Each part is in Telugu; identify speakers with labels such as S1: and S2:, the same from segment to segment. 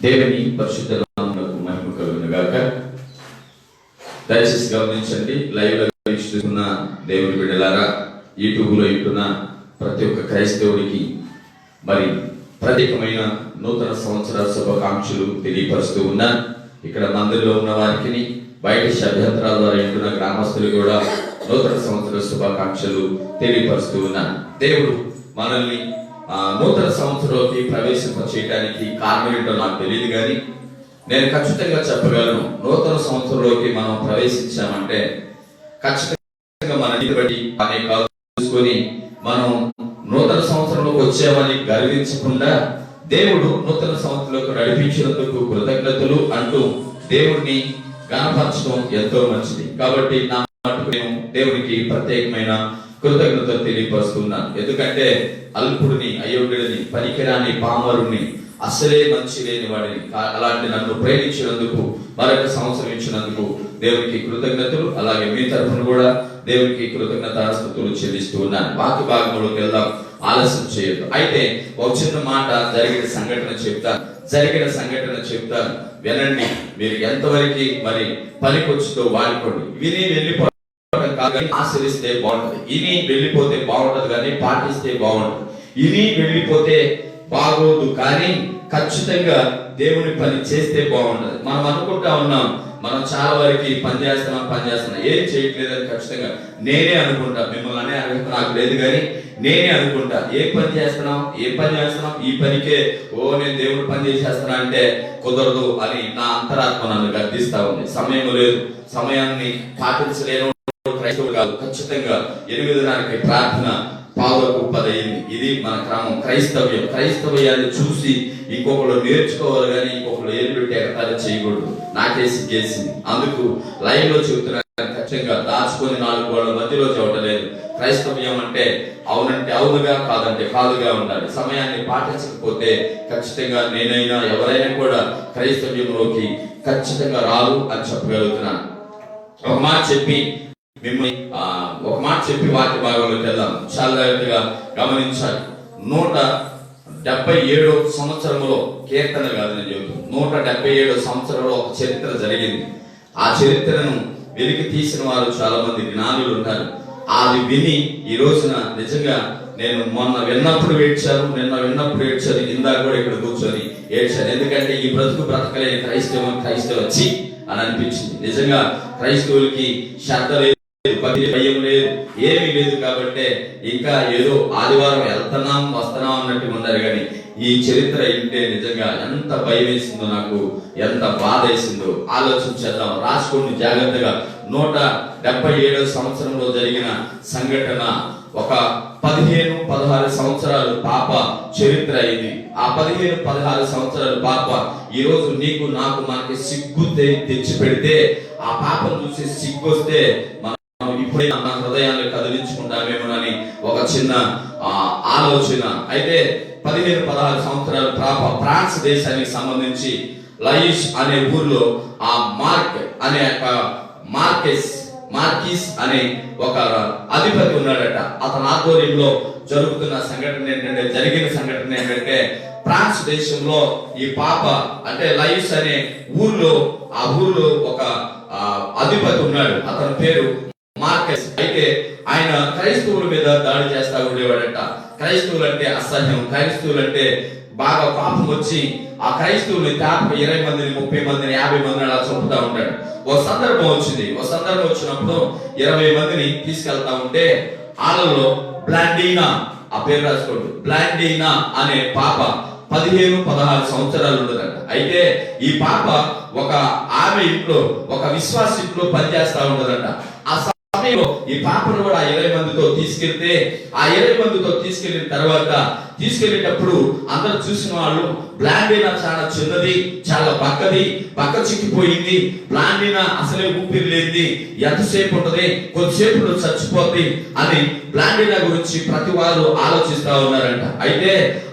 S1: దేవుని పరిశుద్ధ నామమునకు మహిమ కలుగును గాక. దయచేసి గమనించండి. లైవ్ లో వీక్షిస్తున్న దేవుని బిడ్డలారా, యూట్యూబ్ లో ఉంటున్న ప్రతి ఒక్క క్రైస్తవుడికి మరి ప్రత్యేకమైన నూతన సంవత్సర శుభాకాంక్షలు తెలియపరుస్తూ ఉన్నా. ఇక్కడ మందిరంలో ఉన్న వారికి, బయట అభ్యంతరాల ద్వారా ఉంటున్న గ్రామస్తులు కూడా నూతన సంవత్సర శుభాకాంక్షలు తెలియపరుస్తూ ఉన్నా. దేవుడు మనల్ని నూతన సంవత్సరంలోకి ప్రవేశింపచేయడానికి కారణం ఏంటో నాకు తెలియదు, కానీ నేను ఖచ్చితంగా చెప్పగలను. నూతన సంవత్సరంలోకి మనం ప్రవేశించామంటే ఖచ్చితంగా మన బట్టి అనేక చూసుకొని మనం నూతన సంవత్సరంలోకి వచ్చామని గర్వించకుండా దేవుడు నూతన సంవత్సరంలోకి నడిపించినందుకు కృతజ్ఞతలు అంటూ దేవుడిని గణపరచడం ఎంతో మంచిది. కాబట్టి నా మటుకు నేను దేవునికి ప్రత్యేకమైన కృతజ్ఞతలు తెలియపరుస్తున్నాను. ఎందుకంటే అల్పుడిని, అయోగ్యుడిని, పనికిరాని, పామరుని, అసలే మంచి లేని వాడిని, అలాంటి నన్ను ప్రేమించినందుకు, మరొక సంవత్సరం ఇచ్చినందుకు దేవునికి కృతజ్ఞతలు. అలాగే మీ తరఫున కూడా దేవునికి కృతజ్ఞతాస్తుతులు చెల్లిస్తూ ఉన్నాను. వాక్య భాగంలోకి వెళ్దాం, ఆలస్యం చేయొద్దు. అయితే ఒక చిన్న మాట, జరిగిన సంఘటన చెప్తాను, వినండి. మీరు ఎంతవరకు మరి పనికొచ్చుతో వాడుకోండి. విని వెళ్ళిపో ఆచరిస్తే బాగుంటది. ఇని వెళ్ళిపోతే బాగుంటది, కానీ పాటిస్తే బాగుంటది. ఇని వెళ్ళిపోతే బాగోదు, కానీ ఖచ్చితంగా దేవుని పని చేస్తే బాగుంటది. మనం అనుకుంటా ఉన్నాం, మనం చాలా వరకు పని చేస్తున్నాం, ఏం చేయట్లేదని ఖచ్చితంగా నేనే అనుకుంటా. మిమ్మల్ని అనే అర్హత నాకు లేదు, కానీ నేనే అనుకుంటా. ఏ పని చేస్తున్నాం, ఈ పనికే నేను దేవుడి పని చేసేస్తున్నా అంటే కుదరదు అని నా అంతరాత్మ నన్ను గర్దిస్తా ఉంది. సమయం లేదు, సమయాన్ని పాటించలేను. క్రైస్తవులు కాదు, ఖచ్చితంగా 8 ప్రార్థన పావులకు 10 అయింది. ఇది మన క్రమం. క్రైస్తవ్యాన్ని చూసి ఇంకొకరు నేర్చుకోవాలి, కానీ ఇంకొకరు ఏలు పెట్టి ఎగతాళి చేయకూడదు. నాకే సిగ్గేసింది. అందుకు లైవ్ లో చెబుతున్నాను, ఖచ్చితంగా దాచుకొని 4 గోడల మధ్యలో చూడలేదు. క్రైస్తవ్యం అంటే అవునంటే అవునుగా, కాదంటే కాదుగా ఉండాలి. సమయాన్ని పాటించకపోతే ఖచ్చితంగా నేనైనా ఎవరైనా కూడా క్రైస్తవ్యంలోకి ఖచ్చితంగా రాదు అని చెప్పగలుగుతున్నాను. ఒక మాట చెప్పి వాక్య భాగంలోకి వెళ్దాం. చాలా జాగ్రత్తగా గమనించాలి. 177 సంవత్సరంలో, కీర్తన కాదు నేను చెబుతాను, 177 సంవత్సరంలో ఒక చరిత్ర జరిగింది. ఆ చరిత్రను వెలికి తీసిన వారు చాలా మంది జ్ఞానులు ఉంటారు. అది విని ఈ రోజున నిజంగా నేను మొన్న విన్నప్పుడు ఏడ్చాను, నిన్న విన్నప్పుడు ఏడ్చాను, ఇందాక కూడా ఇక్కడ కూర్చొని ఏడ్చాను. ఎందుకంటే ఈ బ్రతకలేని క్రైస్తవ వచ్చి అని అనిపించింది. నిజంగా క్రైస్తవులకి శ్రద్ధ లేదు, భయం లేదు, ఏమీ లేదు. కాబట్టి ఇంకా ఏదో ఆదివారం వెళ్తున్నాం వస్తున్నాం అన్నట్టు ఉన్నారు. కానీ ఈ చరిత్ర ఇంటే నిజంగా ఎంత భయం వేసిందో, నాకు ఎంత బాధ వేసిందో ఆలోచించేద్దాం. రాసుకోండి జాగ్రత్తగా. 177 సంవత్సరంలో జరిగిన సంఘటన ఒక 15-16 సంవత్సరాలు పాప చరిత్ర ఇది. ఆ 15-16 సంవత్సరాల పాప ఈ రోజు నీకు నాకు మనకి సిగ్గు తెచ్చి పెడితే, ఆ పాపను చూసి సిగ్గు వస్తే మనం ఇప్పుడే మన హృదయాన్ని కదిలించుకుంటామేమోనని ఒక చిన్న ఆలోచన. అయితే 15-16 సంవత్సరాల పాప ఫ్రాన్స్ దేశానికి సంబంధించి లయిష్ అనే ఊర్లో ఆ మార్కిస్ అనే ఒక అధిపతి ఉన్నాడట. అతని ఆధ్వర్యంలో జరిగిన సంఘటన ఏంటంటే ఫ్రాన్స్ దేశంలో ఈ పాప అంటే లయిష్ అనే ఊర్లో, ఆ ఊర్లో ఒక అధిపతి ఉన్నాడు. అతని పేరు మార్కెస్. అయితే ఆయన క్రైస్తవుల మీద దాడి చేస్తా ఉండేవాడట. క్రైస్తవులు అంటే అసహ్యం, క్రైస్తవులు అంటే బాగా పాపం వచ్చి ఆ క్రైస్తవుల్ని 20 మందిని, 30 మందిని, 50 మందిని అలా చంపుతా ఉంటాడు. ఓ సందర్భం వచ్చినప్పుడు 20 మందిని తీసుకెళ్తా ఉంటే వాళ్ళలో బ్లాండీనా, ఆ పేరు రాసుకోండి, బ్లాండీనా అనే పాప 15-16 సంవత్సరాలు ఉండదంట. అయితే ఈ పాప ఒక ఆమె ఇంట్లో, ఒక విశ్వాస ఇంట్లో పనిచేస్తా ఉండదంట. ఆ సమయంలో ఈ పాపను కూడా 20 మందితో తీసుకెళ్తే, ఆ 20 మందితో తీసుకెళ్లిన తర్వాత తీసుకెళ్లేటప్పుడు అందరు చూసిన వాళ్ళు బ్లాండీనా చాలా చిన్నది, చాలా బక్క చిక్కిపోయింది, బ్లాండీనా అసలే ఊపిరి లేనిది, ఎంతసేపు ఉంటది, కొద్దిసేపు చచ్చిపోద్ది అని బ్లాండీనా గురించి ప్రతి వారు ఆలోచిస్తా ఉన్నారంట. అయితే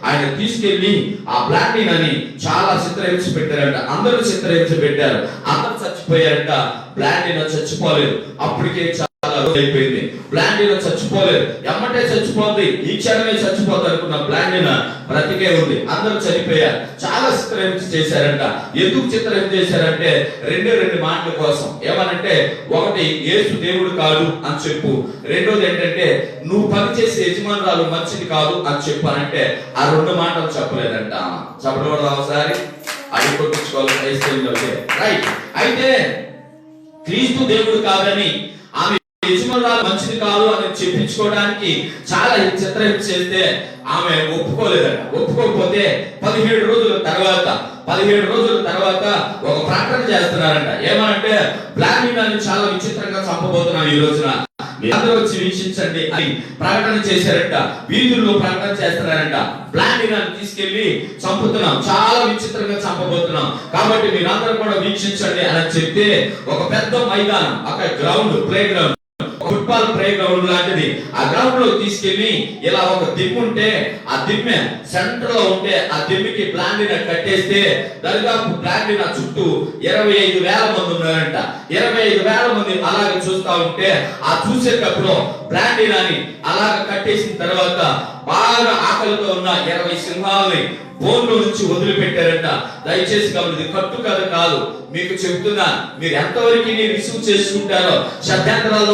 S1: ఆయన తీసుకెళ్లి ఆ బ్లాండీనాని చాలా చిత్రహింస పెట్టారంట. అందరూ చిత్రహింస పెట్టారు, అందరూ చచ్చిపోయారంట. బ్లాండీనా చచ్చిపోలేదు. అప్పటికే చాలా రోజు అయిపోయింది. బ్లాండీనా చచ్చిపోలేదు. ఎమ్మటే చచ్చిపోద్ది, ఈ క్షణమే చచ్చిపోద్ది అనుకున్న బ్లాండిన బ్రతికే ఉంది. అందరూ చనిపోయారు. చాలా చిత్రహింస చేశారంట. ఎందుకు చిత్రహింస చేశారంటే రెండు మాటల కోసం. ఏమనంటే ఒకటి, యేసు దేవుడు కాదు అని చెప్పు. రెండోది ఏంటంటే నువ్వు పనిచేసే యజమానురాలు మంచిది కాదు అని చెప్పానంటే ఆ రెండు మాటలు చెప్పలేదంట. చెప్పడం ఒకసారి అడిగి కొట్టించుకోవాలి క్రైస్తవులకి, రైట్. అయితే క్రీస్తు దేవుడు కాదని, ఆమె యజమానురాలు మంచిది కాదు అని చెప్పించుకోవడానికి చాలా చిత్రహింస చేస్తే ఆమె ఒప్పుకోలేదంట. ఒప్పుకోకపోతే 17 రోజుల తర్వాత ఒక ప్రకటన చేస్తున్నారంట. ఏమనంటే బ్లాండినాన్ని చాలా విచిత్రంగా చంపబోతున్నాను ఈ రోజున, అందరూ వచ్చి వీక్షించండి అని ప్రకటన చేశారంట. వీధుల్లో ప్రకటన చేస్తున్నారంట. బ్లాండినాన్ని తీసుకెళ్లి చంపుతున్నాం, చాలా విచిత్రంగా చంపబోతున్నాం, కాబట్టి మీరందరూ కూడా వీక్షించండి అని చెప్తే ఒక పెద్ద మైదానం, ఒక ground, play ground, football play ground లాంటిది, ఆ గ్రౌండ్ లో తీసుకెళ్లి ఇలా ఒక దిమ్ము ఉంటే ఆ దిమ్మె సెంటర్ లో ఉంటే ఆ దిమ్మికి బ్లాండినా కట్టేస్తే దాదాపు బ్లాండినా చుట్టూ 25,000 మంది ఉన్నారంట. 25,000 మంది అలాగే చూస్తా ఉంటే ఆ చూసేటప్పుడు బ్లాండినాని అలాగ కట్టేసిన తర్వాత బాగా ఆకలితో ఉన్న 20 సింహాలని బోన్లో నుంచి వదిలిపెట్టారంట. దయచేసి గమనించి, కట్టు కథ కాదు, మీకు చెప్తున్నా. మీరు ఎంతవరకు రిసీవ్ చేసుకుంటారో శబ్దాంతరాలు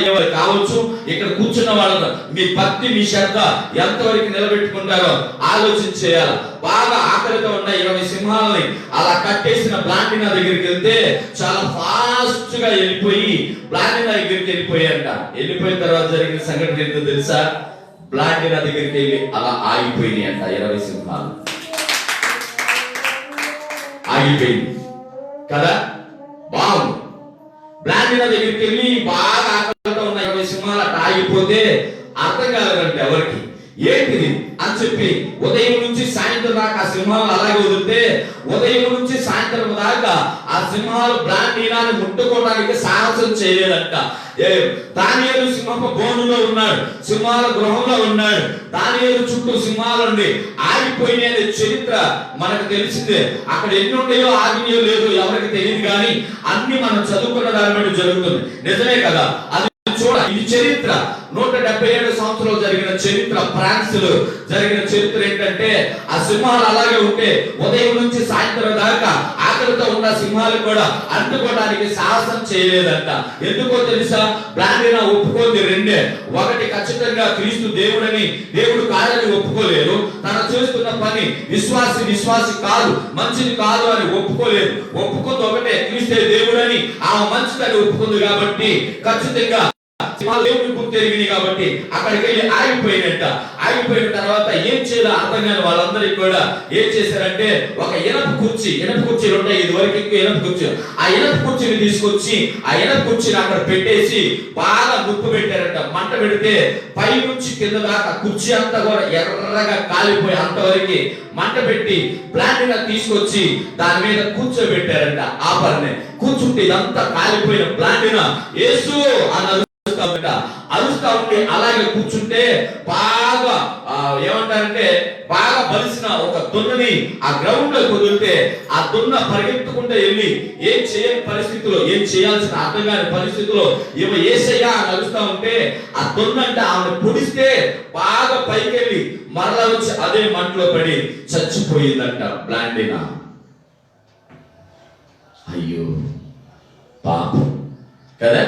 S1: ఎవరు కావచ్చు, ఇక్కడ కూర్చున్న వాళ్ళ మీ భక్తి, మీ శ్రద్ధ ఎంతవరకు నిలబెట్టుకుంటారో ఆలోచన చేయాలి. బాగా ఆకలితో ఉన్న 20 సింహాలని అలా కట్టేసిన బ్లాండినా దగ్గరికి వెళ్తే చాలా ఫాస్ట్ గా వెళ్ళిపోయి బ్లాండినా దగ్గరికి వెళ్ళిపోయారంట. వెళ్ళిపోయిన తర్వాత జరిగిన సంఘటన ఏంటో తెలుసా? బ్లాండినా దగ్గరికి వెళ్ళి అలా ఆగిపోయినాయి అంట. 20 సింహాలు ఆగిపోయింది కదా, బాగుంది. బ్లాండినా దగ్గరికి వెళ్ళి బాగా ఆకలితో ఉన్న 20 సింహాలు అట్లా ఆగిపోతే అర్థం కాలేదంటే ఎవరికి, ఏంటిది అని చెప్పి ఉదయం నుంచి సాయంత్రం దాకా ఆ సింహాలు అలాగే వదిలితే ఉదయం నుంచి సాయంత్రం దాకా ఆ సింహాలు బ్లాండినాని ముట్టుకోవడానికి సాహసం చేయలేదంట. దానియేలు సింహపు బోనులో ఉన్నాడు, సింహాల గృహంలో ఉన్నాడు. దానియేలు చుట్టూ సింహాలు ఉండి ఆగిపోయిన చరిత్ర మనకు తెలిసిందే. అక్కడ ఎన్ని ఉన్నాయో ఆగినాయో లేదో ఎవరికి తెలియదు, కానీ అన్ని మనం చదువుకున్న దాన్ని బట్టి జరుగుతుంది. నిజమే కదా? అది చూడ, ఇది చరిత్ర. 177 సంవత్సరాలు జరిగిన చరిత్ర, ఫ్రాన్స్ లో జరిగిన చరిత్ర ఏంటంటే ఆ సింహాలు అలాగే ఉంటే ఉదయం నుంచి సాయంత్రం దాకా ఆకలితో ఉన్న సింహాలు కూడా అంటుకోవడానికి సాహసం చేయలేదంట. ఎందుకో తెలుసా? బ్లాండినా ఒప్పుకోండి రెండే. ఒకటి, ఖచ్చితంగా క్రీస్తు దేవుడని, దేవుడు కాదని ఒప్పుకోలేదు. తను చేస్తున్న పని విశ్వాసి కాదు, మంచిది కాదు అని ఒప్పుకోలేదు. ఒప్పుకుంది ఒకటే, క్రీస్తే దేవుడని, ఆమె మంచిదని ఒప్పుకుంది. కాబట్టి ఖచ్చితంగా దేవుని గుర్తు తెలియదు కాబట్టి అక్కడికి వెళ్ళి ఆగిపోయినట్ట. ఆగిపోయిన తర్వాత ఏం చేయాలో అర్థం కాని వాళ్ళందరికీ కూడా ఏం చేశారంటే ఒక ఇనప కుర్చీలు ఉంటాయి, ఇది వరకు ఎక్కువ ఇనప కుర్చీ, ఆ ఇనప కుర్చీని తీసుకొచ్చి ఆ ఇనప కుర్చీని అక్కడ పెట్టేసి బాగా ముప్పు పెట్టారంట. మంట పెడితే పై నుంచి కింద దాకా కుర్చీ అంతా కూడా ఎర్రగా కాలిపోయి అంతవరకు మంట పెట్టి బ్లాండినా తీసుకొచ్చి దాని మీద కూర్చోబెట్టారంట. ఆపరనే కూర్చుంటే ఇదంతా కాలిపోయిన బ్లాండినా యేసు అని అరుస్తా ఉంటే అలాగే కూర్చుంటే బాగా ఏమంటారంటే బాగా బలిసిన ఒక దున్నని ఆ గ్రౌండ్ లో కుదిరితే ఆ దున్న పరిగెత్తుకుంటే వెళ్ళి ఏం చేయని పరిస్థితిలో, ఏం చేయాల్సిన అర్థం కాని పరిస్థితిలో ఏమో యేసయ్యా అని అరుస్తా ఉంటే ఆ దున్న అంటే ఆమెను పొడిస్తే బాగా పైకి వెళ్ళి మరలా వచ్చి అదే మంటలో పడి చచ్చిపోయిందంట బ్లాండినా. అయ్యో పాపం కదా.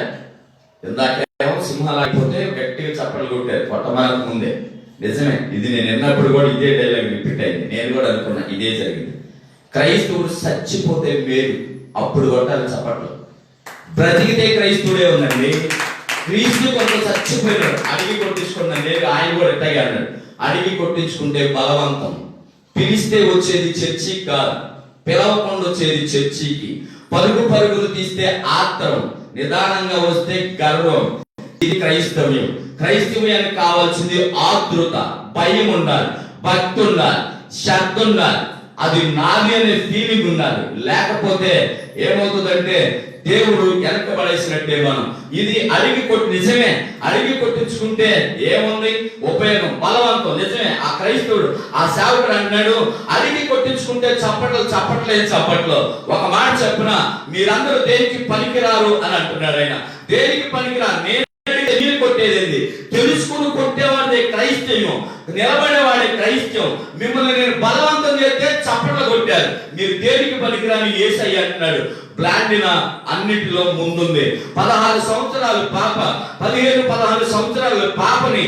S1: ఇందాకేమో సింహాలు ఆగిపోతే గట్టిగా చప్పట్లు కొట్టారు కొట్టమాలకు ముందే. నిజమే, ఇది నేను విన్నప్పుడు కూడా ఇదే డైలాగ్ రిపీట్ అయింది. నేను కూడా అనుకున్నా ఇదే జరిగింది. క్రైస్తవుడు చచ్చిపోతే మేలు, అప్పుడు కొట్టాలి చప్పట్లు. బ్రతికితే క్రైస్తవుడే ఉందండి. క్రీస్తు కొంత చచ్చిపోయినాడు, అడిగి కొట్టించుకున్నాను. నేను ఆయన కూడా ఎట్టగా అన్నాడు, అడిగి కొట్టించుకుంటే బలవంతం, పిలిస్తే వచ్చేది చర్చికి కాదు, పిలవకుండా వచ్చేది చర్చికి. పరుగులు తీస్తే ఆత్రం, నిదానంగా వస్తే గర్వం. ఇది క్రైస్తవ్యం. క్రైస్తవ్యానికి కావాల్సింది ఆతృత, భయం ఉండాలి, భక్తి ఉండాలి, శ్రద్ధ ఉండాలి, అది నాది అనే ఫీలింగ్ ఉండాలి. లేకపోతే ఏమవుతుందంటే దేవుడు వెనకబడేసినట్టే. మనం ఇది నిజమే అడిగి కొట్టించుకుంటే ఏముంది ఉపయోగం? బలవంతం. నిజమే, ఆ క్రైస్తవుడు ఆ సేవకుడు అంటున్నాడు అడిగి కొట్టించుకుంటే చప్పట్లు. ఒక మాట చెప్పిన మీరందరూ దేనికి పనికిరారు అని అంటున్నాడు ఆయన. దేనికి పనికిరారు? నేను కొట్టేది తెలుసుకుని కొట్టేవాడిదే క్రైస్తవ్యం. నిలబడేవాడే క్రైస్తవం. మిమ్మల్ని నేను బలవంతం చేస్తే చప్పట్లు కొట్టారు. మీరు దేనికి పనికిరాని యేసయ్య అంటున్నాడు. బ్లాండిన అన్నిటిలో ముందుంది. 16 సంవత్సరాల పాప, 15-16 సంవత్సరాల పాపని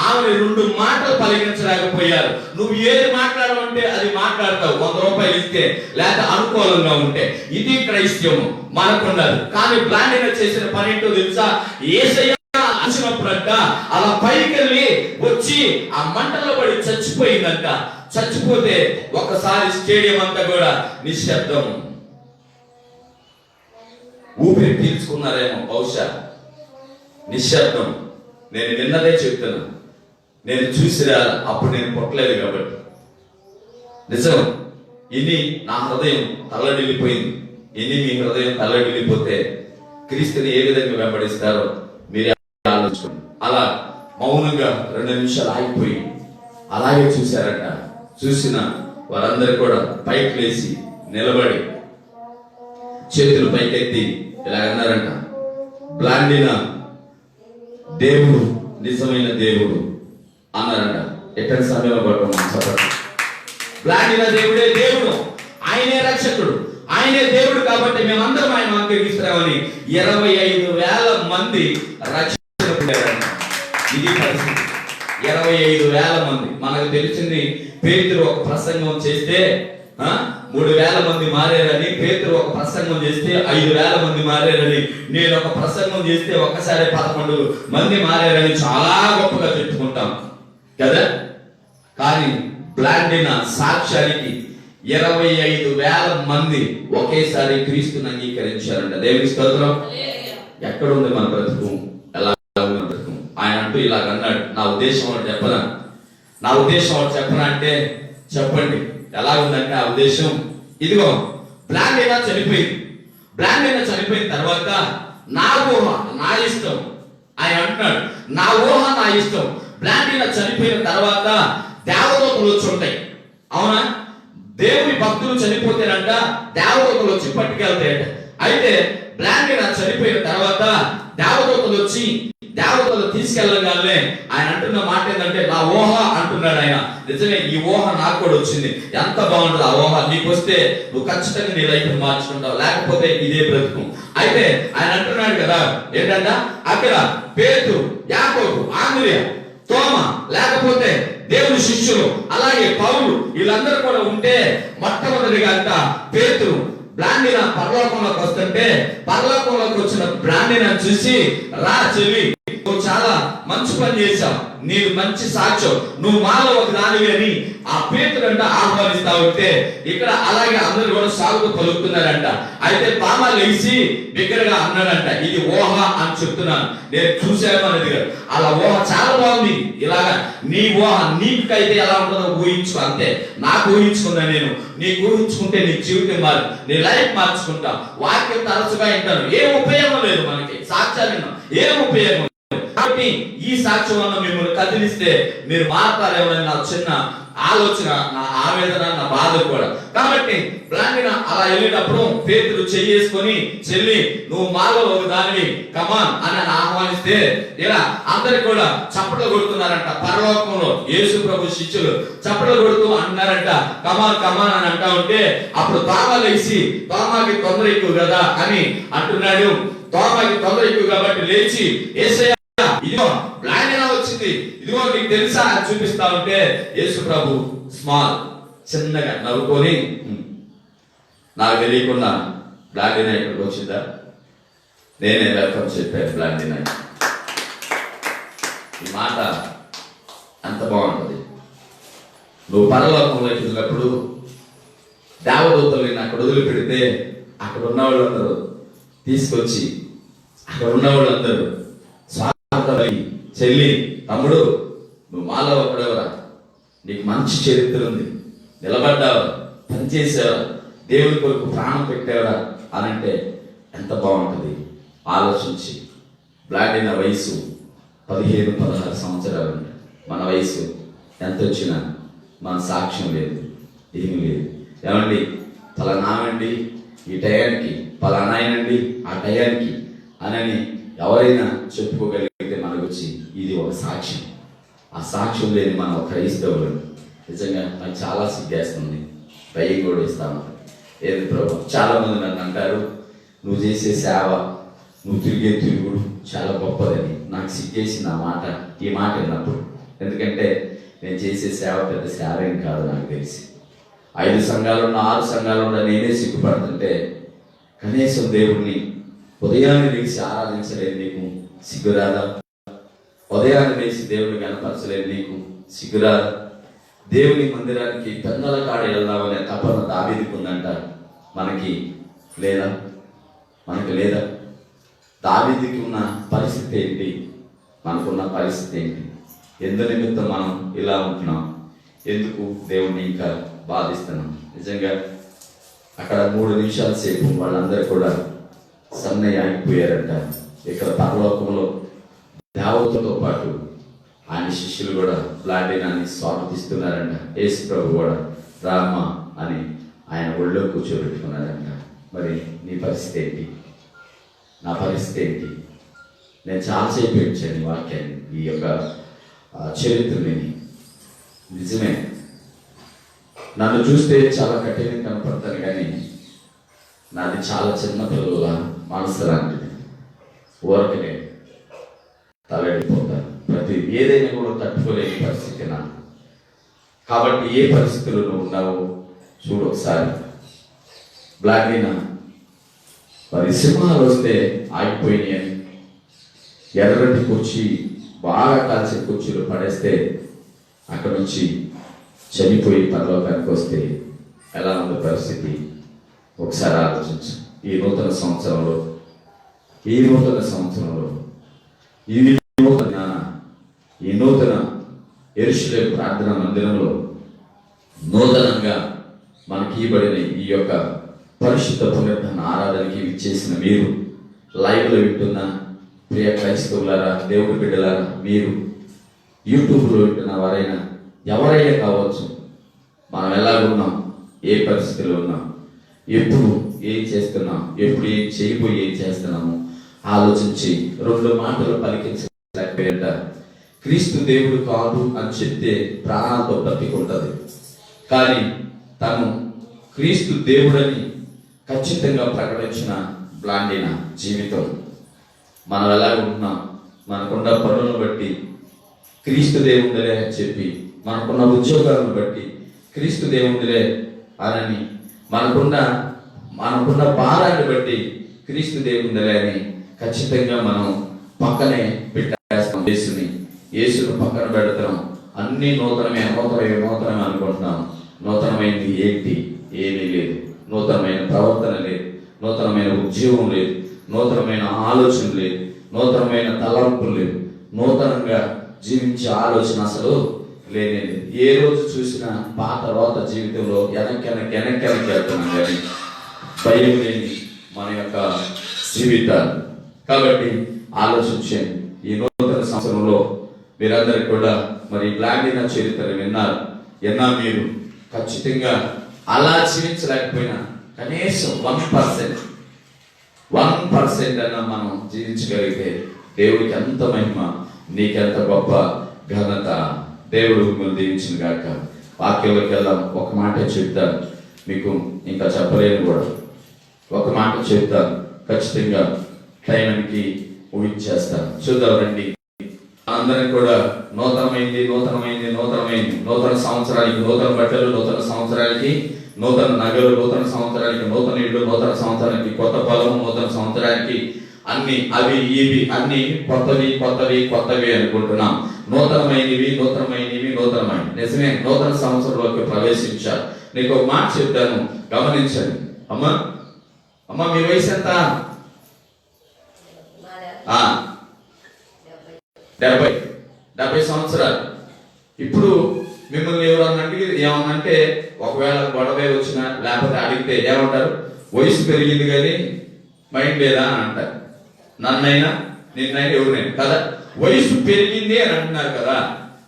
S1: ఆమె 2 మాటలు పలికించలేకపోయారు. నువ్వు ఏది మాట్లాడమంటే అది మాట్లాడతావు, 100 రూపాయలు ఇస్తే, లేదా అనుకూలంగా ఉంటే. ఇది క్రైస్తవం మనకున్నది. కానీ బ్లాండిన చేసిన పని ఏంటో తెలుసా? యేసయ్య అంచినప్పుడంట అలా పైకి వెళ్ళి వచ్చి ఆ మంటలో పడి చచ్చిపోయిందంట. చచ్చిపోతే ఒకసారి స్టేడియం అంతా కూడా నిశ్శబ్దం. ఊపిరి పీల్చుకున్నారేమో బహుశా. నిశ్శబ్దం. నేను విన్నదే చెప్తాను, నేను చూసిరా, అప్పుడు నేను పుట్టలేదు కాబట్టి. నిజం. ఇన్ని నా హృదయం తల్లడిల్లిపోయింది. ఇన్ని మీ హృదయం తల్లడిల్లిపోతే క్రీస్తుని ఏ విధంగా వెంబడిస్తారో మీరే ఆలోచించుకోండి. అలా మౌనంగా 2 నిమిషాలు ఆగిపోయి అలాగే చూశారంట. చూసిన వారందరూ కూడా పైకి లేచి నిలబడి చేతులు పైకెత్తి ఇలా అన్నారంట, బ్లాండిన దేవుడు నిజమైన దేవుడు అన్నారంట. ఎక్కడ సమయంలో పడుతున్నాం? బ్లాండిన దేవుడే దేవుడు, ఆయనే రక్షకుడు, ఆయనే దేవుడు కాబట్టి మేమందరం ఆయన అంగీకరిస్తామని 25,000 మంది రక్షణ పొందారంట. ఇది పరిస్థితి. 25,000 మంది. మనకు తెలిసింది పేతురు ఒక ప్రసంగం చేస్తే 3,000 మంది మారారని, పేతురు ఒక ప్రసంగం చేస్తే 5,000 మంది మారారని, నేను ఒక ప్రసంగం చేస్తే ఒక్కసారి 11 మంది మారారని చాలా గొప్పగా చెప్పుకుంటాం కదా. కానీ బ్లాండిన సాక్ష్యానికి 25,000 మంది ఒకేసారి క్రీస్తుని అంగీకరించారంట. దేవుని స్తోత్రం. ఎక్కడుంది మన బ్రతుకు? ఎలా ఉంది బ్రతుకు? ఆయన అంటూ ఇలాగ అన్నాడు. నా ఉద్దేశం ఒకటి చెప్పనా? నా ఉద్దేశం ఒకటి చెప్పనా అంటే చెప్పండి. ఎలా ఉందంటే ఆ ఉద్దేశం ఇదిగో, బ్లాండినా చనిపోయింది. బ్లాండినా చనిపోయిన తర్వాత నా ఊహ నా ఇష్టం. ఆయన అంటున్నాడు, నా ఊహ నా ఇష్టం. బ్లాండినా చనిపోయిన తర్వాత దేవదూతలు వచ్చి ఉంటాయి. అవునా? దేవుని భక్తులు చనిపోతేనంట దేవదూతలు వచ్చి పట్టుకెళ్తాయంట. అయితే బ్లాండినా చనిపోయిన తర్వాత దేవదూతలు వచ్చి దేవతలు తీసుకెళ్ళగానే ఆయన అంటున్న మాట ఏంటంటే నా ఊహ అంటున్నాడు ఆయన. నిజమే, ఈ ఊహ నాకు కూడా వచ్చింది. ఎంత బాగుంటుంది ఆ ఊహ. నీకు వస్తే నువ్వు ఖచ్చితంగా నీ లైఫ్ మార్చుకుంటావు, లేకపోతే ఇదే బ్రతుకు. అయితే ఆయన అంటున్నాడు కదా ఏంటంట, అక్కడ పేతురు, యాకోబు, ఆంద్రెయ, తోమ, లేకపోతే దేవుని శిష్యులు, అలాగే పౌలు, వీళ్ళందరూ కూడా ఉంటే మొట్టమొదటిగా అంట పేతురు బ్లాండిన పరలోకంలోకి వస్తుంటే పరలోకంలోకి వచ్చిన బ్లాండిన చూసి, రా చెల్లి, నువ్వు చాలా మంచి పని చేశావు, నీవు మంచి సాక్ష్యం, నువ్వు మాలో ఒక దానివి అని ఆ పేతురంట ఆహ్వానిస్తా ఉంటే ఇక్కడ అలాగే అందరూ కూడా సాగుతూ పలుకుతున్నారంట. అయితే పామ లేచి బిగ్గరగా అన్నాడంట, ఇది ఊహ అని చెప్తున్నాను, నేను చూశాను అనేది కాదు. అలా ఊహ చాలా బాగుంది. ఇలాగా నీ ఊహ నీకైతే ఎలా ఉంటుందో ఊహించుకో, అంతే. నాకు ఊహించుకున్నా నేను. నీకు ఊహించుకుంటే నీ జీవితం మారు, నీ లైఫ్ మార్చుకుంటా. వాక్యం తరచుగా వింటాను, ఏం ఉపయోగం లేదు మనకి. సాక్ష్యాలు విన్నాం, ఏం ఉపయోగం. కాబట్టి ఈ సాక్ష్యం వల్ల మిమ్మల్ని కదిలిస్తే మీరు మారతారేమని నా చిన్న ఆలోచన, నా ఆవేదన, నా బాధ కూడా. కాబట్టి బ్లాండిన అలా వెళ్ళేటప్పుడు పేతురు చెయ్యేసుకొని, చెల్లి నువ్వు మాలో ఒక దానివి, కమాన్ అని ఆహ్వానిస్తే ఇలా అందరు కూడా చప్పట్లు కొడుతున్నారంట. పరలోకంలో యేసు ప్రభు శిష్యులు చప్పట్లు కొడుతూ అంటున్నారంట, కమాన్ కమాన్ అని అంటా ఉంటే అప్పుడు తోమ లేచి, తోమాకి తొందర ఎక్కువ కదా అని అంటున్నాడు. తోమాకి తొందర ఎక్కువ కాబట్టి లేచి, యేసయ్య ఇదిగో బ్లాండిన వచ్చింది, ఇదిగో నీకు తెలుసా అని చూపిస్తా ఉంటే యేసు ప్రభు స్మాల్ చిన్నగా నవ్వుకొని, నాకు తెలియకుండా బ్లాండిన ఇక్కడికి వచ్చిందా, నేనే వెల్కమ్ చెప్పాను బ్లాండిన. ఈ మాట అంత బాగుంటుంది. నువ్వు పరలోకంలోకి వెళ్ళినప్పుడు దేవదూతల్ని అక్కడ వదిలిపెడితే అక్కడ ఉన్న వాళ్ళందరూ తీసుకొచ్చి, అక్కడ ఉన్న వాళ్ళందరూ చెల్లి, తమ్ముడు, నువ్వు మాలో ఒకడెవరా, నీకు మంచి చరిత్ర ఉంది, నిలబడ్డావా, పనిచేసావా, దేవుని కొరకు ప్రాణం పెట్టావా అని అంటే ఎంత బాగుంటుంది. ఆలోచించి. బ్లాండిన వయసు 15-16 సంవత్సరాలు. మన వయసు ఎంత వచ్చినా మన సాక్ష్యం లేదు, ఏమీ లేదు. ఏమండి, పలానామండి ఈ టయానికి, పలానాయనండి ఆ టయానికి అనని ఎవరైనా చెప్పుకోగలిగితే మనకు వచ్చి ఇది ఒక సాక్ష్యం. ఆ సాక్ష్యం లేని మన క్రైస్తవులు నిజంగా నాకు చాలా సిగ్గేస్తుంది. భయం కూడా ఇస్తాను. ఏది ప్రభు, చాలా మంది నన్ను అంటారు, నువ్వు చేసే సేవ, నువ్వు తిరిగే తిరుగుడు చాలా గొప్పదని. నాకు సిగ్గేసి ఈ మాట విన్నప్పుడు. ఎందుకంటే నేను చేసే సేవ పెద్ద సేవ ఏం కాదు. నాకు తెలిసి 5 సంఘాలున్న 6 సంఘాలున్న నేనే సిగ్గుపడుతుంటే, కనీసం దేవుణ్ణి ఉదయాన్నే లేచి ఆరాధించలేదు నీకు సిగ్గురాదా? ఉదయాన్నే లేచి దేవుడిని కనపరచలేదు నీకు సిగ్గురాదా? దేవుని మందిరానికి పెద్దల కాడ వెళ్దామనే తపన దావీదుకు ఉందంట. మనకి లేదా? దావీదుకి ఉన్న పరిస్థితి ఏంటి? మనకున్న పరిస్థితి ఏంటి? ఎందు నిమిత్తం మనం ఇలా ఉంటున్నాం? ఎందుకు దేవుణ్ణి ఇంకా బాధిస్తున్నాం? నిజంగా అక్కడ 3 నిమిషాల సేపు వాళ్ళందరూ కూడా సన్నయ్య ఆగిపోయారంట. ఇక్కడ పరలోకంలో దేవతలతో పాటు ఆయన శిష్యులు కూడా ప్లాటినాన్ని స్వాగతిస్తున్నారంట. యేసు ప్రభు కూడా రామ అని ఆయన ఒళ్ళో కూర్చోబెట్టుకున్నారంట. మరి నీ పరిస్థితి ఏంటి? నా పరిస్థితి ఏంటి? నేను చాలాసేపు ఇచ్చాను ఈ వాక్యాన్ని, ఈ యొక్క చరిత్రని. నిజమే, నన్ను చూస్తే చాలా కఠినంగా కనపడతాను, కానీ నాది చాలా చిన్న పిల్లల మనసు లాంటిది. ఊరకనే తలడిపోతాను. ఏదైనా కూడా తట్టుకోలేని పరిస్థితి నాకు. కాబట్టి ఏ పరిస్థితుల్లో నువ్వు ఉన్నావో చూడు ఒకసారి. బ్లాక్లీనా మరి సింహాలు వస్తే ఆగిపోయినాయని ఎర్రటి కుర్చీ, బాగా కాల్చిన కుర్చీలు పడేస్తే అక్కడ నుంచి చనిపోయి పరలోకానికి వస్తే ఎలా ఉంది పరిస్థితి? ఒకసారి ఆలోచించు. ఈ నూతన సంవత్సరంలో ఈ నూతన యెరూషలేము ప్రార్థన మందిరంలో నూతనంగా మనకి ఇవ్వబడిన ఈ యొక్క పరిశుద్ధ పునరుద్ధరణ ఆరాధనకి విచ్చేసిన మీరు, లైవ్లో వింటున్న ప్రియ క్రైస్తవులారా, దేవుడి బిడ్డలారా, మీరు యూట్యూబ్లో వింటున్న వారైనా ఎవరైనా కావచ్చు, మనం ఎలాగున్నాం, ఏ పరిస్థితిలో ఉన్నాం, ఎప్పుడు ఏం చేస్తున్నాం, ఎప్పుడు ఏం చేయబోయి ఏం చేస్తున్నాము ఆలోచించి 2 మాటలు పలికించలేకపోయేట. క్రీస్తు దేవుడు కాదు అని చెప్తే ప్రాణాలతో బ్రతికుంటుంది, కానీ తను క్రీస్తు దేవుడని ఖచ్చితంగా ప్రకటించిన బ్లాండిన జీవితం. మనం ఎలా ఉంటున్నాం? మనకున్న పనులను బట్టి క్రీస్తు దేవుడులే అని చెప్పి, మనకున్న ఉద్యోగాలను బట్టి క్రీస్తు దేవుడులే అని, మనకున్న భారాన్ని బట్టి క్రీస్తు దేవుడులే అని ఖచ్చితంగా మనం పక్కనే పెట్టేస్తాం. యేసును పక్కన పెడతాం. అన్ని నూతనమే అనుకుంటున్నాం. నూతనమైనది ఏంటి? ఏమీ లేదు. నూతనమైన ప్రవర్తన లేదు, నూతనమైన ఉద్యోగం లేదు, నూతనమైన ఆలోచన లేదు, నూతనమైన తలంపులు లేదు, నూతనంగా జీవించే ఆలోచన అసలు లేనేది. ఏ రోజు చూసినా పాత రోత జీవితంలో వెనక్కి వెళ్తున్నాం, కానీ భయం లేని మన యొక్క జీవితాలు. కాబట్టి ఆలోచించండి. ఈ నూతన సంవత్సరంలో మీరందరూ కూడా మరి బ్లాండిన చరిత్ర విన్నా మీరు ఖచ్చితంగా అలా జీవించలేకపోయినా కనీసం 1% అన్నా మనం జీవించగలిగితే దేవుడికి ఎంత మహిమ, నీకెంత గొప్ప ఘనత. దేవుడు మిమ్మల్ని దీవించిన గాక. వాక్యంలోకి వెళ్దాం. ఒక మాట చెప్తాను మీకు, ఇంకా చెప్పలేను కూడా. ఒక మాట చెప్తాను, ఖచ్చితంగా టైంకి ఊహించేస్తాను. చూద్దాం రండి. అందరం కూడా నూతనమైంది. నూతన సంవత్సరానికి నూతన బట్టలు, నూతన సంవత్సరానికి నూతన నగలు, నూతన సంవత్సరానికి నూతన ఇళ్ళు, నూతన సంవత్సరానికి కొత్త పొలం, నూతన సంవత్సరానికి అన్ని అవి ఇవి అన్ని కొత్తవి అనుకుంటున్నాం. నూతనమైనవి. నిజమే, నూతన సంవత్సరంలోకి ప్రవేశించారు. నీకు ఒక మాట చెప్తాను, గమనించండి. అమ్మా మీ వయసు ఎంత? 70 సంవత్సరాలు. ఇప్పుడు మిమ్మల్ని ఏమన్నంటే ఒకవేళ గొడవ వచ్చినా లేకపోతే అడిగితే ఏమంటారు? వయసు పెరిగింది కానీ మైండ్ లేదా అని అంటారు. నన్నైనా నిన్నైనా ఎవరినైనా కదా, వయసు పెరిగింది అని అంటున్నారు కదా.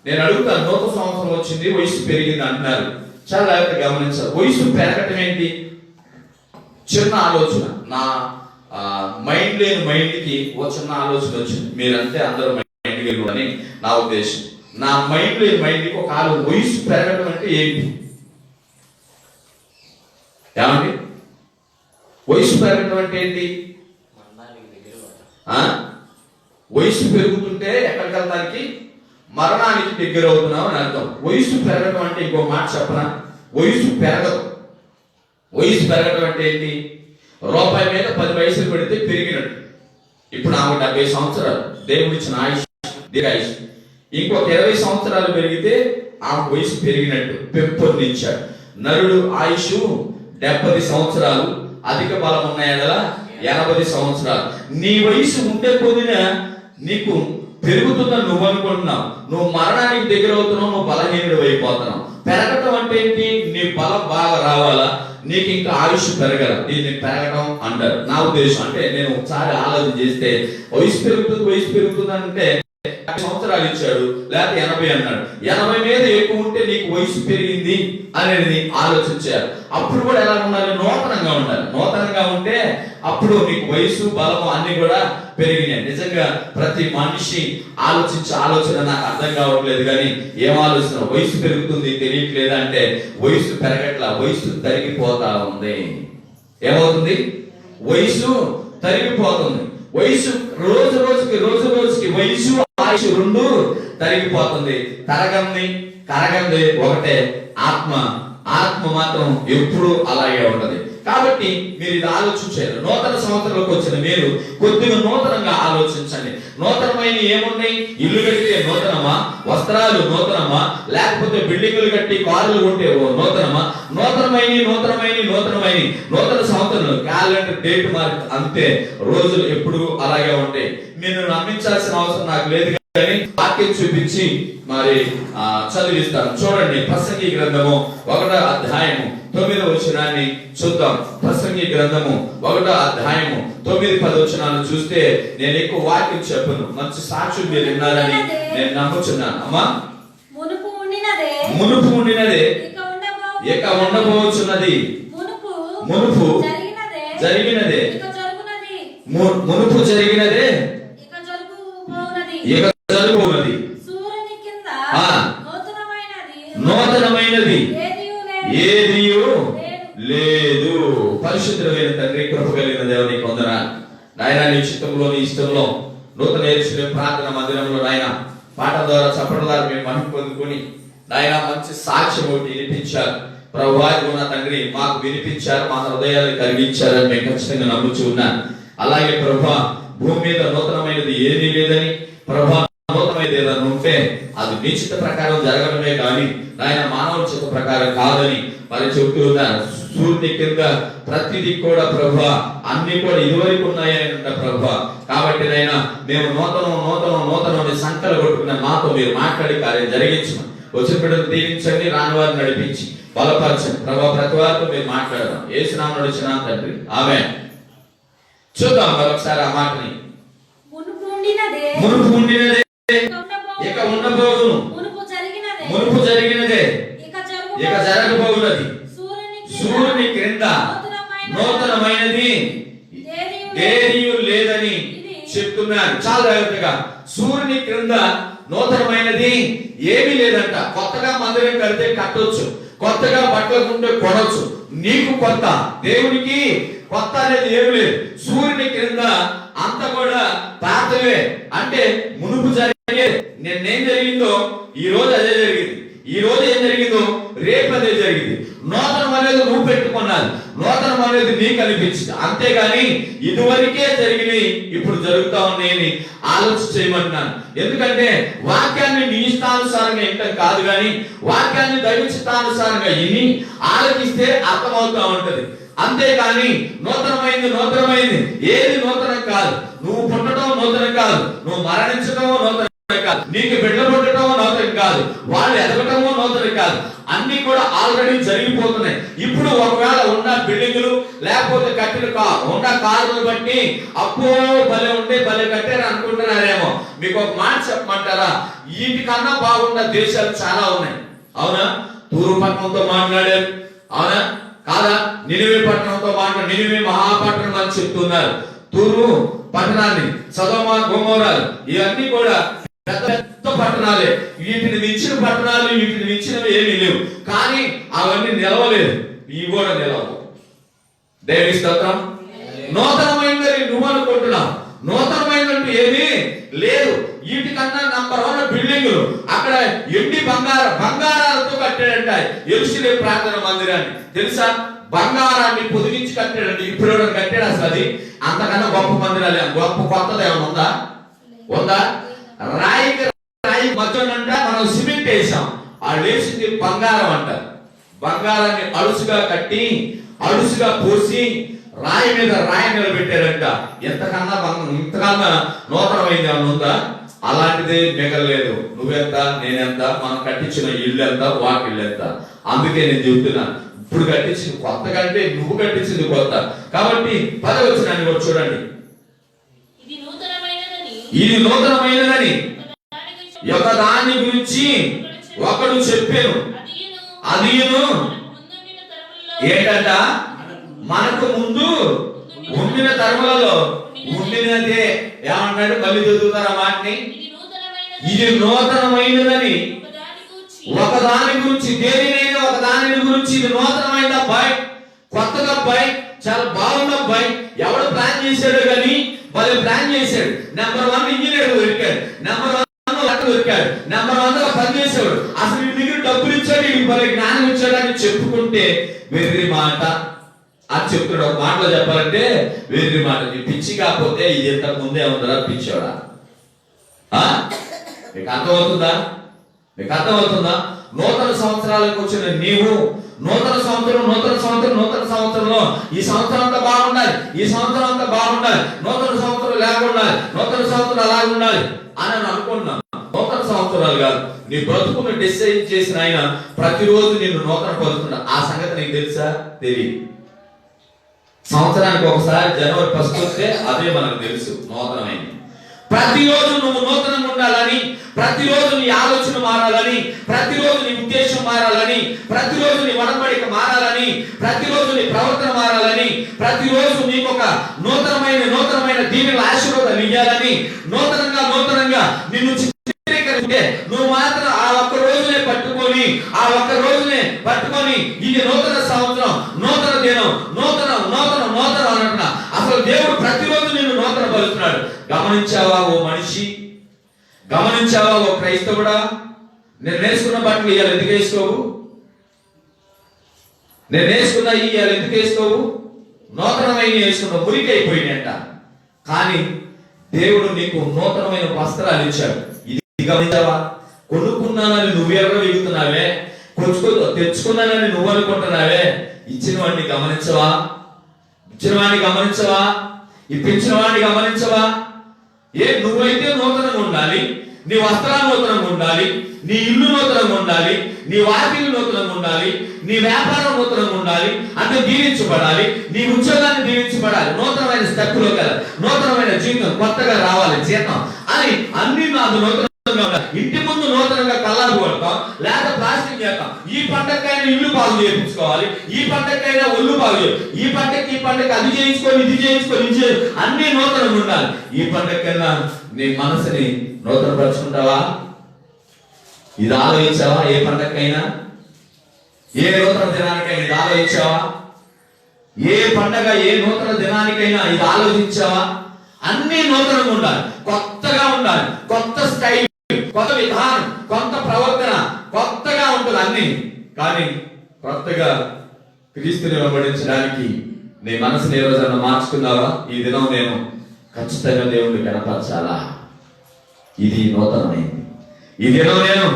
S1: నేను అడుగుతాను, నూతన సంవత్సరం వచ్చింది, వయసు పెరిగింది అంటున్నారు. చాలా జాగ్రత్తగా గమనించారు. వయసు పెరగటం ఏంటి? చిన్న ఆలోచన. నా మైండ్ లేని మైండ్కి ఓ చిన్న ఆలోచన వచ్చింది. మీరంటే అందరూ మైండ్ అని నా ఉద్దేశం. నా మైండ్లో మైండ్కి ఒక వయసు పెరగడం అంటే ఏంటి? ఏమండి వయసు పెరగడం అంటే ఏంటి? వయసు పెరుగుతుంటే ఎక్కడికి వెళ్ళడానికి? మరణానికి దగ్గర అవుతున్నాం అని అర్థం. వయసు పెరగడం అంటే ఇంకో మాట చెప్పనా? వయసు పెరగదు. వయసు పెరగడం అంటే ఏంటి? రూపాయి మీద 10 పైసలు పెడితే పెరిగినట్టు. ఇప్పుడు ఆమె 70 సంవత్సరాలు, దేవుడిచ్చిన ఆయుష్, దీర్ఘాయుష్. ఇంకొక 20 సంవత్సరాలు పెరిగితే ఆ వయసు పెరిగినట్టు, పెంపొందించాడు. నరుడు ఆయుష్ 70 సంవత్సరాలు, అధిక బలం ఉన్న ఎడల 80 సంవత్సరాలు. నీ వయసు ఉండే కొద్దిన నీకు పెరుగుతున్న నువ్వు అనుకుంటున్నావు, నువ్వు మరణానికి దగ్గర అవుతున్నావు, నువ్వు బలహీనుడు అయిపోతున్నావు. పెరగటం అంటే ఏంటి? నీ బలం బాగా రావాలా, నీకు ఇంకా ఆయుష్ పెరగల, దీన్ని పెరగడం అంటారు. నా ఉద్దేశం అంటే నేను ఒకసారి ఆలోచన చేస్తే వయసు పెరుగుతుంది అంటే 50 సంవత్సరాలు ఇచ్చాడు, లేకపోతే 80 అన్నాడు. 80 మీద ఎక్కువ ఉంటే నీకు వయసు పెరిగింది అనేది ఆలోచించారు. అప్పుడు కూడా ఎలా ఉండాలి? నూతనంగా ఉండాలి. నూతనంగా ఉంటే అప్పుడు నీకు వయసు బలము అన్ని కూడా పెరిగినాయి. నిజంగా ప్రతి మనిషి ఆలోచన నాకు అర్థం కావట్లేదు, కానీ ఏం ఆలోచన? వయసు పెరుగుతుంది తెలియట్లేదు అంటే వయసు పెరగట్లా, వయసు తరిగిపోతా ఉంది. ఏమవుతుంది? వయసు తరిగిపోతుంది. వయసు రోజు రోజుకి వయసు ఆయుష్ రెండు తరిగిపోతుంది. కరగంది ఒకటే ఆత్మ. ఆత్మ మాత్రం ఎప్పుడు అలాగే ఉంటది. కాబట్టి మీరు ఇది ఆలోచించారు. నూతన సంవత్సరంలోకి వచ్చిన మీరు కొద్దిగా నూతనంగా ఆలోచించండి. నూతనమైన ఏమున్నాయి? ఇల్లు కడితే నూతనమా? వస్త్రాలు నూతనమా? లేకపోతే బిల్డింగులు కట్టి కార్లు కొంటే నూతనమా? నూతన సంవత్సరం క్యాలెండర్ డేట్ మార్క్ అంతే. రోజులు ఎప్పుడు అలాగే ఉంటాయి. మీరు నమ్మించాల్సిన అవసరం నాకు లేదు, కానీ వాక్యం చూపించి మరి చదివిస్తాను. చూడండి, ప్రసంగి గ్రంథము 1వ అధ్యాయము 9వ వచనాన్ని చూద్దాం. ప్రసంగి గ్రంథము 1వ అధ్యాయము 9-10 వచనాలను చూస్తే నేను ఎక్కువ వాక్యం చెప్పను, మంచి సాక్షులు మీరు విన్నారని నేను నమ్ముచున్నాను. అమ్మా, మునుపు ఉండినదే ఇక ఉండబోచున్నది, మునుపు జరిగినదే మునుపు జరిగినదే ఇక జరుగుతున్నది, నూతనమైనది ఏది లేదు. పరిశుద్ధమైన తండ్రి, కృప కలిగిన దేవుని కొందనాలు నాయన. నీ చిత్తంలో, నీ ఇష్టంలో నూతన యెరూషలేము ప్రార్థన మందిరంలో నాయన పాట ద్వారా చప్పట్ల ద్వారా మేము మహిమ పొందుకొని నాయన మంచి సాక్ష్యం ఒకటి వినిపించారు ప్రభువా. నా తండ్రి మాకు వినిపించారు, మా హృదయాలు కలిగించారని మేము ఖచ్చితంగా నమ్ముచూ ఉన్నాను. అలాగే ప్రభువా, భూమి మీద నూతనమైనది ఏదీ లేదని, ప్రభా నూతనమైనది ఏదైనా ఉంటే అది నీ చిత్త ప్రకారం జరగడమే కానీ నాయన మానవ చిత్త ప్రకారం కాదని మరి చెబుతూ ఉన్నారు. సూర్యుని కింద ప్రతిదీ కూడా ప్రభా అన్ని కూడా ఇదివరకు ఉన్నాయని అంట ప్రభా. కాబట్టి నైనా మేము నూతనం సంకలు కొట్టుకున్న మాతో మీరు మాట్లాడి కార్యం జరిగించమని, వచ్చిన బిడ్డలు దీవించండి, రాని వారిని నడిపించి బలపరచండి ప్రభా. ప్రతి వారితో మీరు మాట్లాడదాం. యేసు నామములో నడిచిన తండ్రి, ఆమేన్. చూద్దాం మరొకసారి ఆ మాటని. మునుపు ఉండినదే ఇక ఉండబోవును, మునుపు జరిగినదే ఇక జరగబోవున్నది, సూర్యుని క్రింద నూతనమైనది ఏదీ లేదని చెప్తున్నారు. చాలా జాగ్రత్తగా, సూర్యుని క్రింద నూతనమైనది ఏమీ లేదంట. కొత్తగా మందిరం కడితే కట్టొచ్చు, కొత్తగా బట్టలు ఉంటే కొనొచ్చు. నీకు కొత్త, దేవునికి కొత్త అనేది ఏమి లేదు. సూర్యుని క్రింద అంత కూడా పాతవే. అంటే మునుపు జరిగే నిన్నేం జరిగిందో ఈ రోజు అదే జరిగింది, ఈ రోజు ఏం జరిగిందో రేపు అదే జరిగింది. నూతనం అనేది నువ్వు పెట్టుకున్నది, నూతనం అనేది నీకు అనిపించింది. అంతేగాని ఇదివరకే జరిగినవి ఇప్పుడు జరుగుతా ఉన్నాయని ఆలోచన చేయమంటున్నాను. ఎందుకంటే వాక్యాన్ని నీ ఇష్టానుసారంగా వినటం కాదు, కానీ వాక్యాన్ని దైవచిత్తానుసారంగా విని ఆలోచిస్తే అర్థమవుతా ఉంటది. అంతేకాని నూతనమైంది ఏది నూతనం కాదు. నువ్వు పుట్టడం నూతనం కాదు, నువ్వు మరణించడం నూతనం కాదు, నీకు బిడ్డ పుట్టడం నూతనం కాదు, వాళ్ళు ఎదగటము నూతనం కాదు. అన్ని కూడా ఆల్రెడీ జరిగిపోతున్నాయి. ఇప్పుడు ఒకవేళ ఉన్న బిల్డింగులు లేకపోతే కట్టిన ఉన్న కారును బట్టి అప్పో భలే కట్టారు అనుకుంటున్నారేమో. మీకు ఒక మాట చెప్పమంటారా? వీటికన్నా బాగున్న దేశాలు చాలా ఉన్నాయి. అవునా? తూరు పట్టణంతో మాట్లాడారు, అవునా కాదా? నినివే పట్టణంతో నినివే మహాపట్టణం అని చెప్తున్నారు. తూరు పట్టణాన్ని, సదోమ గొమొర్రా ఇవన్నీ కూడా పెద్ద పట్టణాలే, వీటిని మించిన పట్టణాలు, వీటిని మించినవి ఏమీ లేవు. కానీ అవన్నీ నిలవలేదు, ఇవి కూడా నిలవవు. దేవుని స్తోత్రం. నూతనమైనది నువ్వు అనుకుంటున్నావు, నూతనమైనట్టు ఏమీ లేదు. వీటికన్నా నంబర్ 1 బిల్డింగులు అక్కడ ఎండి బంగారాలతో కట్టాడంట యెరూషలేము ప్రార్థన మందిరాన్ని. తెలుసా? బంగారాన్ని పొదిగించి కట్టాడండి. ఇప్పుడు కట్టాడు అసలు అది అంతకన్నా గొప్ప మందిరాలు, గొప్ప కొత్తది ఏమైనా ఉందా? రాయి మధ్యనంట మనం సిమెంట్ వేసాం, వాళ్ళు వేసింది బంగారం అంట. బంగారాన్ని అడుసుగా కట్టి అడుసుగా పోసి రాయి మీద రాయి నిలబెట్టారంట. ఇంతకన్నా నూతనమైంది ఏమైనా ఉందా? అలాంటిదే మిగలలేదు. నువ్వెంత, నేనెంత, మనం కట్టించిన ఇల్లు ఎంత, వాకిళ్ళు ఎంత. అందుకే నేను చెబుతున్నా, ఇప్పుడు కట్టించింది కొత్త కంటే నువ్వు కట్టించింది కొత్త. కాబట్టి 10వ వచనాన్ని కూడా చూడండి. ఇది నూతనమైనదని ఒక దాని గురించి ఒకడు చెప్పాను, అది ఏంటంట? మనకు ముందు ఉండిన తరములలో ఉండినదే. ఏమంటాడు? మళ్ళీ చదువుతారా మాటని? ఇది నూతనమైనదని ఒక దాని గురించి, దేనినైనా ఒక దాని గురించి ఇది నూతనమైన అబ్బాయి, కొత్తగా అబ్బాయి, చాలా బాగున్న అబ్బాయి. ఎవడు ప్లాన్ చేశాడు కానీ వాళ్ళు ప్లాన్ చేశాడు. నెంబర్ 1 ఇంజనీర్ దొరికాడు, నెంబర్ 1 దొరికాడు, నెంబర్ 1 పని చేశాడు. అసలు ఈ దగ్గర డబ్బులు ఇచ్చాడు, ఈ వాళ్ళ జ్ఞానం ఇచ్చాడు అని చెప్పుకుంటే వెర్రి మాట అని చెప్తున్నాడు. ఒక మాటలో చెప్పాలంటే వెర్రి మాట. పిచ్చి కాకపోతే ఇది ఇంతకు ముందే ఉందా పిచ్చోడా? మీకు అర్థమవుతుందా? మీకు అర్థమవుతుందా? నూతన సంవత్సరాలకు వచ్చిన నీవు నూతన సంవత్సరంలో ఈ సంవత్సరం అంతా బాగుండాలి, ఈ సంవత్సరం అంతా బాగుండాలి, నూతన సంవత్సరం లేకుండాలి, నూతన సంవత్సరం అలాగ ఉండాలి అని అనుకున్నా. నూతన సంవత్సరాలు కాదు, నీ బ్రతుకును డిసైడ్ చేసిన ఆయన ప్రతిరోజు నిన్ను నూతన పరుస్తున్నాడు. ఆ సంగతి నీకు తెలుసా? తెలియదు. సంవత్సరానికి ఒకసారి జనవరి 1 వస్తే అదే మనకు తెలుసు నూతనమైంది. ప్రతిరోజు నువ్వు నూతనంగా ఉండాలని, ప్రతిరోజు నీ ఆలోచన మారాలని, ప్రతిరోజు నీ ఉద్దేశం మారాలని, ప్రతిరోజు నీ వడబడిక మారాలని, ప్రతిరోజు నీ ప్రవర్తన మారాలని, ప్రతిరోజు నీకు ఒక నూతనమైన దీవెనల ఆశీర్వాదాలు ఇవ్వాలని, నూతనంగా నిన్ను చిత్రీకరిస్తే నువ్వు మాత్రం ఆ ఒక్క రోజునే పట్టుకొని ఇది నూతన సంవత్సరం, నూతన దినం, నూతన అన్నట్టున్నా. అసలు దేవుడు ప్రతిరోజు నిన్ను నూతన పరుస్తున్నాడు. గమనించావా ఓ మనిషి? గమనించావా ఓ క్రైస్తవుడా? నేను నేర్చుకున్న బట్టలు ఇవాళ ఎందుకు వేసుకోవు? నేను నేర్చుకున్న ఇవాళ ఎందుకు వేసుకోవు? నూతనమైన వేసుకున్న మురికి అయిపోయినాయంట. కానీ దేవుడు నీకు నూతనమైన వస్త్రాలు ఇచ్చాడు. ఇది గమనించావా? కొనుక్కున్నానని నువ్వు ఎర్ర వెగుతున్నావే, తెచ్చుకున్నానని నువ్వు అనుకుంటున్నావే. ఇచ్చిన వాడిని గమనించవా? ఇప్పించిన వాడిని గమనించవా? నువ్వైతే నూతనంగా ఉండాలి, నీ వస్త్రాలు నూతనంగా ఉండాలి, నీ ఇల్లు నూతనంగా ఉండాలి, నీ వాకిలు నూతనంగా ఉండాలి, నీ వ్యాపారం నూతనంగా ఉండాలి, అంటే దీవించబడాలి, నీ ఉద్యోగాన్ని దీవించబడాలి, నూతనమైన స్టెప్పులో కదా, నూతనమైన జీవితం కొత్తగా రావాలి జీతం అని అన్ని నాకు నూతనంగా ఉండాలి. ఇంటి ముందు నూతనంగా కల్లాలు కొడతాం, లేదా ప్లాస్టిక్ చేస్తాం. ఈ పంటకైనా ఇల్లు బాగు చేయించుకోవాలి, ఈ పంటకైనా ఒళ్ళు బాగు, ఈ పంటకి అది చేయించుకొని ఇది చేయించుకొని అన్ని నూతనంగా ఉండాలి. ఈ పంటకైనా నీ మనసుని నూతన పరుచుకుంటావా? ఇది ఆలోచించావా? ఏ పండగకైనా, ఏ నూతన దినానికైనా ఇది ఆలోచించావా? ఏ పండగ, ఏ నూతన దినానికైనా ఇది ఆలోచించావా? అన్ని నూతనంగా ఉండాలి, కొత్తగా ఉండాలి, కొత్త స్టైల్, కొత్త విధానం, కొత్త ప్రవర్తన, కొత్తగా ఉంటుంది అన్ని. కానీ కొత్తగా క్రీస్తుని వెంబడించడానికి నీ మనసుని ఏ రోజన్నా మార్చుకున్నావా? ఈ దినం నేను ఖచ్చితంగా దేవుణ్ణి కనపరచాలా, ఇది నూతనమైంది. ఈ దినం నేను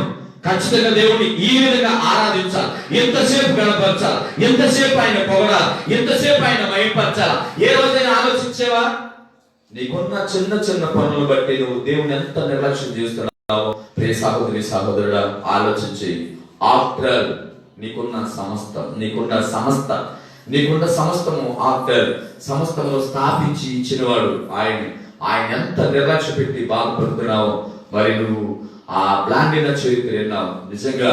S1: ఖచ్చితంగా దేవుణ్ణి ఈ విధంగా ఆరాధించాలి, ఎంతసేపు కనపరచాలి, ఎంతసేపు ఆయన పొగడాలి, ఎంతసేపు ఆయన మహిమపరచాలి. ఏ రోజైనా ఆలోచించేవా? నీకున్న చిన్న పనులు బట్టి నువ్వు దేవుని ఎంత నిర్లక్ష్యం చేస్తున్నావు? ప్రియ సహోదరి సహోదరుడా, ఆలోచించి. ఆఫ్టర్ నీకున్న సమస్తము ఆఫ్టర్ సమస్తము స్థాపించి ఇచ్చినవాడు ఆయన ఎంత నిర్లక్ష్య పెట్టి బాధపడుతున్నావు. మరి నువ్వు ఆ బ్లాండిన చరిత్ర విన్నావు. నిజంగా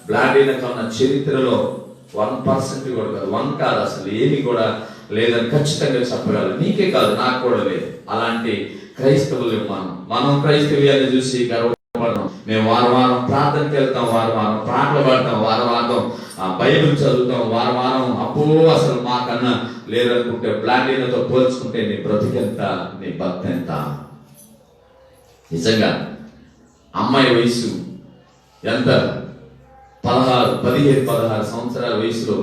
S1: బ్లాండిన కన్నా చరిత్రలో 1% కూడా కాదు, 1 కాదు, అసలు ఏమి కూడా లేదని ఖచ్చితంగా చెప్పగలరు. నీకే కాదు, నాకు కూడా లేదు. అలాంటి క్రైస్తవులు మనం క్రైస్తవ్యాన్ని చూసి గర్వపడడం. మేము వారం వారం ప్రార్థనకి వెళ్తాం, వారం వారం పాటలు పాడతాం, వారం వారం బైబిల్ చదువుతాం, వారం వారం అబ్బో అసలు మాకన్నా లేదనుకుంటే బ్లాండీలతో పోల్చుకుంటే నీ బ్రతికెంత, నీ భక్తి ఎంత. నిజంగా అమ్మాయి వయసు ఎంత, 15-16 సంవత్సరాల వయసులో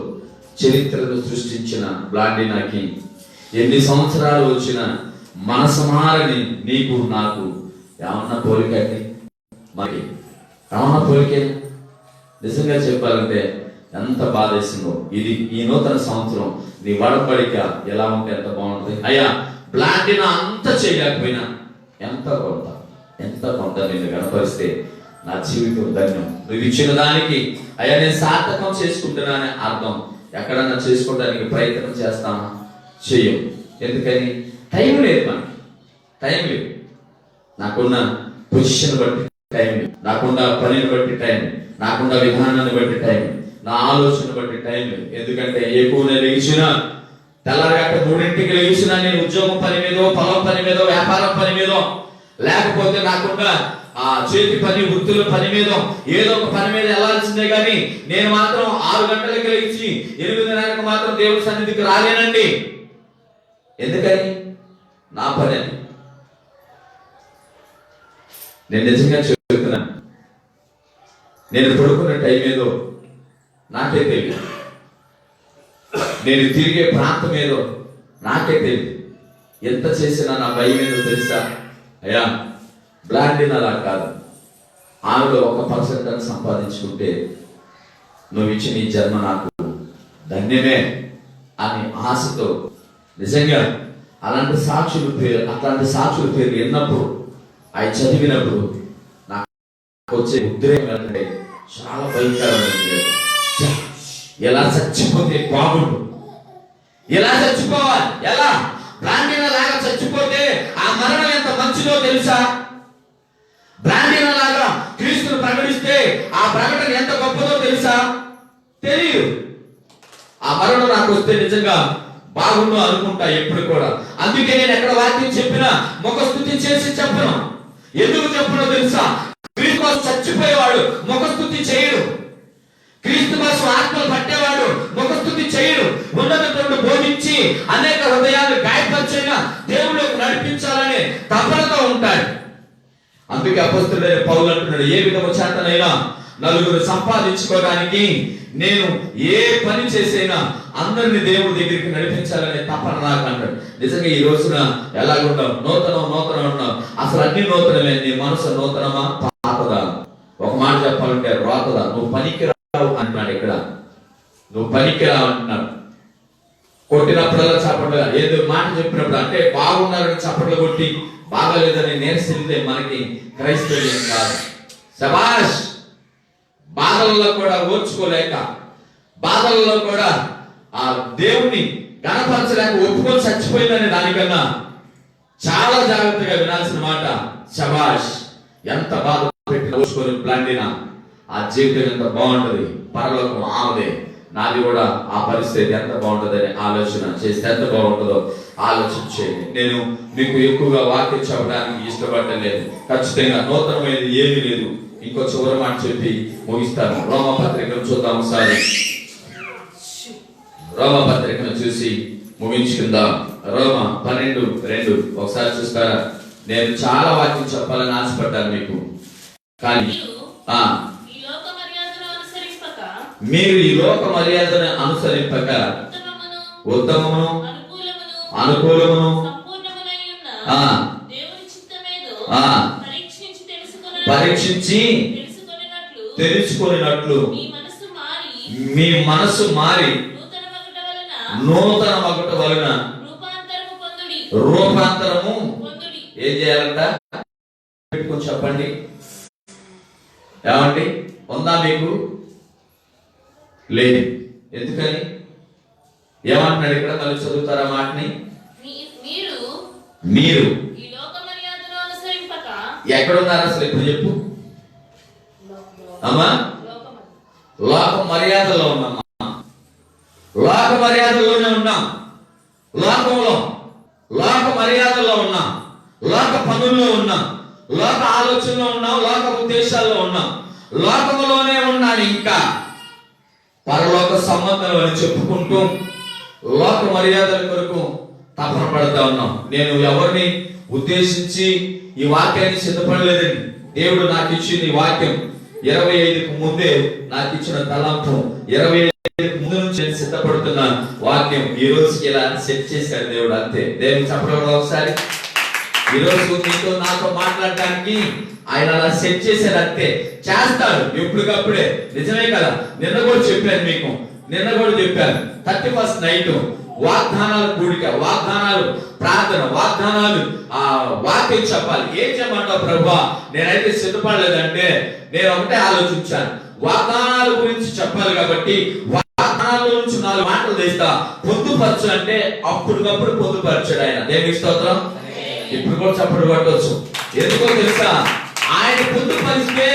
S1: చరిత్రను సృష్టించిన బ్లాండీనాకి ఎన్ని సంవత్సరాలు వచ్చినా మనసు మారని నీకు నాకు ఏమన్నా పోలికండి, మరి ఏమన్నా పోలికే? నిజంగా చెప్పాలంటే ఎంత బాధేసిందో. ఇది ఈ నూతన సంవత్సరం నీ వడబడిక ఎలా ఉంటే ఎంత బాగుంటుంది. అయ్యా బ్లాండీనా అంత చేయలేకపోయినా ఎంత కొంత నేను గణపరిస్తే నా జీవితం ధన్యం. నువ్వు ఇచ్చిన దానికి అయ్యా నేను సార్థకం చేసుకుంటున్నానే అర్థం. ఎక్కడన్నా చేసుకోవడానికి ప్రయత్నం చేస్తామా? చెయ్యం. ఎందుకని? టైం లేదు, మనకి టైం లేదు. నాకున్న పొజిషన్ బట్టి టైం లేదు, నాకున్న పనిని బట్టి టైం లేదు, నాకున్న విధానాన్ని బట్టి టైం లేదు, నా ఆలోచన బట్టి టైం లేదు. ఎందుకంటే ఎక్కువ లెగిసినా తెల్లారగట్ట 3ంటికి లెగిసినా నేను ఉద్యోగం పని మీదో, పొలం పని మీదో, వ్యాపారం పని మీదో, లేకపోతే నాకున్న ఆ చేతి పని, వృత్తుల పని మీద ఏదో ఒక పని మీద వెళ్ళాల్సిందే. కానీ నేను మాత్రం 6 గంటలకు లేచి 8:30కి మాత్రం దేవుడి సన్నిధికి రాలేనండి. ఎందుకని? నా పని. నేను నిజంగా చెప్తున్నాను, నేను పడుకున్న టైం ఏదో నాకే తెలియదు, నేను తిరిగే ప్రాంతం ఏదో నాకే తెలియదు. ఎంత చేసినా నా భయం ఏదో తెలుసా? అయ్యా బ్లాండీనా అలా కాదు. ఆమెలో 1% సంపాదించుకుంటే నువ్వు ఇచ్చిన ఈ జన్మ నాకు ధన్యమే అని ఆశతో నిజంగా అట్లాంటి సాక్షుల పేరు విన్నప్పుడు, అవి చదివినప్పుడు నాకు వచ్చే ఉద్రేకం అంటే చాలా భయంకరమైనది. ఎలా చచ్చిపోతే బాగుండు, ఎలా చచ్చిపోవాలి, ఎలా బ్లాండీనా లాగా చచ్చిపోతే ఆ మరణం ఎంత మంచిదో తెలుసా? బ్లాండీనా లాగా క్రీస్తును ప్రకటిస్తే ఆ ప్రకటన ఎంత గొప్పదో తెలుసా? తెలియదు. ఆ మరణం నాకు వస్తే నిజంగా బాగుండు అనుకుంటా ఎప్పుడు కూడా. అందుకే నేను ఎక్కడ వాక్యం చెప్పినా ముఖస్తుతి చేసి చెప్పను. ఎందుకు చెప్పనో తెలుసా? క్రీస్తు కోసం చచ్చిపోయేవాడు ముఖస్తుతి చేయడు, క్రీస్తు కోసం ఆత్మలు పట్టేవాడు ముఖస్తుతి చేయడు. ఉన్నతను బోధించి అనేక హృదయాలు గాయపరిచిన దేవుళ్ళకు నడిపించాలని తపనతో ఉంటాడు. అందుకే అపొస్తలుడైన పౌలు అంటున్నాడు, ఏ విధము చేతనైనా నలుగురు సంపాదించుకోవడానికి నేను ఏ పని చేసైనా అందరిని దేవుడి దగ్గరికి నడిపించాలనే తపన నాకు అంటాడు. నిజంగా ఈ రోజున ఎలాగుంటాం? నూతనం ఉన్నాం. అసలు అన్ని నూతనమే. నీ మనసు నూతనమా పాతదా? ఒక మాట చెప్పాలంటే రోతదా. నువ్వు పనికి రావు అంటున్నాడు ఇక్కడ. నువ్వు పనికి రావు అంటున్నాడు. కొట్టినప్పుడల్లా చప్పట్లు, ఏదో మాట చెప్పినప్పుడు అంటే బాగున్నారని చప్పట్లు కొట్టి బాగాలేదని నేర్సితే మనకి క్రైస్తవ్యం కాదు. శబాష్. బాధల్లో కూడా ఓర్చుకోలేక, బాధల్లో కూడా ఆ దేవుణ్ణి గణపరచలేక ఒప్పుకొని చచ్చిపోయిందని దానికన్నా చాలా జాగ్రత్తగా వినాల్సిన మాట శబాష్. ఎంత బాధ పెట్టిన ఓర్చుకొని బ్లాండీనా ఆ జీవితం ఎంత బాగుంటది, పరలోకం ఆమెదే, నాది కూడా ఆ పరిస్థితి ఎంత బాగుంటుందని ఆలోచన చేస్తే ఎంత బాగుంటుందో ఆలోచన చేయండి. నేను మీకు ఎక్కువగా వాక్యం చెప్పడానికి ఇష్టపడలేదు. ఖచ్చితంగా నూతనమైనది ఏమీ లేదు. ఇంకో చివరి మాట చెప్పి ముగిస్తాను. రోమపత్రికను చూద్దాం ఒకసారి. రోమపత్రికను చూసి ముగించుకుందాం. రోమ 12:2 ఒకసారి చూస్తారా? నేను చాలా వాక్యం చెప్పాలని ఆశపడ్డాను మీకు, కానీ మీరు ఈ లోక మర్యాదను అనుసరింపక ఉత్తమమును అనుకూలమును పరీక్షించి తెలుసుకొనినట్లు మీ మనసు మారి నూతన మగుట వలన రూపాంతరము ఏం చేయాలంట? పెట్టుకొని చెప్పండి. ఏమండి? ఉందా మీకు? లేదు. ఎందుకని? ఏమంటున్నాడు ఇక్కడ? మళ్ళీ చదువుతారా మాటని? మీరు ఎక్కడున్నారు అసలు? ఇప్పుడు చెప్పు అమ్మా. లోక మర్యాదలో ఉన్నామా? లోక మర్యాదల్లోనే ఉన్నాం. లోకంలో లోక మర్యాదల్లో ఉన్నాం, లోక పనుల్లో ఉన్నాం, లోక ఆలోచనలో ఉన్నాం, లోక ఉద్దేశాల్లో ఉన్నాం, లోకములోనే ఉన్నాను, ఇంకా పరలోక సంబంధం అని చెప్పుకుంటూ లోక మర్యాదల కొరకు తపన పడతా ఉన్నాం. నేను ఎవరిని ఉద్దేశించి ఈ వాక్యాన్ని సిద్ధపడలేదండి. దేవుడు నాకు ఇచ్చింది ఈ వాక్యం 25కు ముందే నాకు ఇచ్చిన తలంపు, 25కు ముందు నుంచి నేను సిద్ధపడుతున్న వాక్యం ఈ రోజుకి ఇలా సెట్ చేశాడు దేవుడు. అంతే. దేవుడు చెప్పడం ఒకసారి ఈ రోజు మీతో నాతో మాట్లాడటానికి ఆయన అలా సెట్ చేశాడు. అంతే. చేస్తాడు ఎప్పటికప్పుడే. నిజమే కదా. నిన్న కూడా చెప్పాను మీకు, 31st నైట్ వాగ్దానాల కూడిక, వాగ్దానాలు ప్రార్థన, వాగ్దానాలు వాక్యం చెప్పాలి. ఏం చెప్పమంటావు ప్రభువా? నేనైతే సిద్ధపడలేదంటే నేను ఒకటే ఆలోచించాను, వాగ్దానాల గురించి చెప్పాలి కాబట్టి వాగ్దానాల నుంచి 4 మాటలు తెస్తా. పొందుపరచు అంటే అప్పటికప్పుడు పొందుపరచాడు ఆయన. దేవునికి స్తోత్రం. ఇప్పుడు కూడా చప్పుడు పట్టవచ్చు. ఎందుకో తెలుసా? ఆయన పొందుపరిస్తే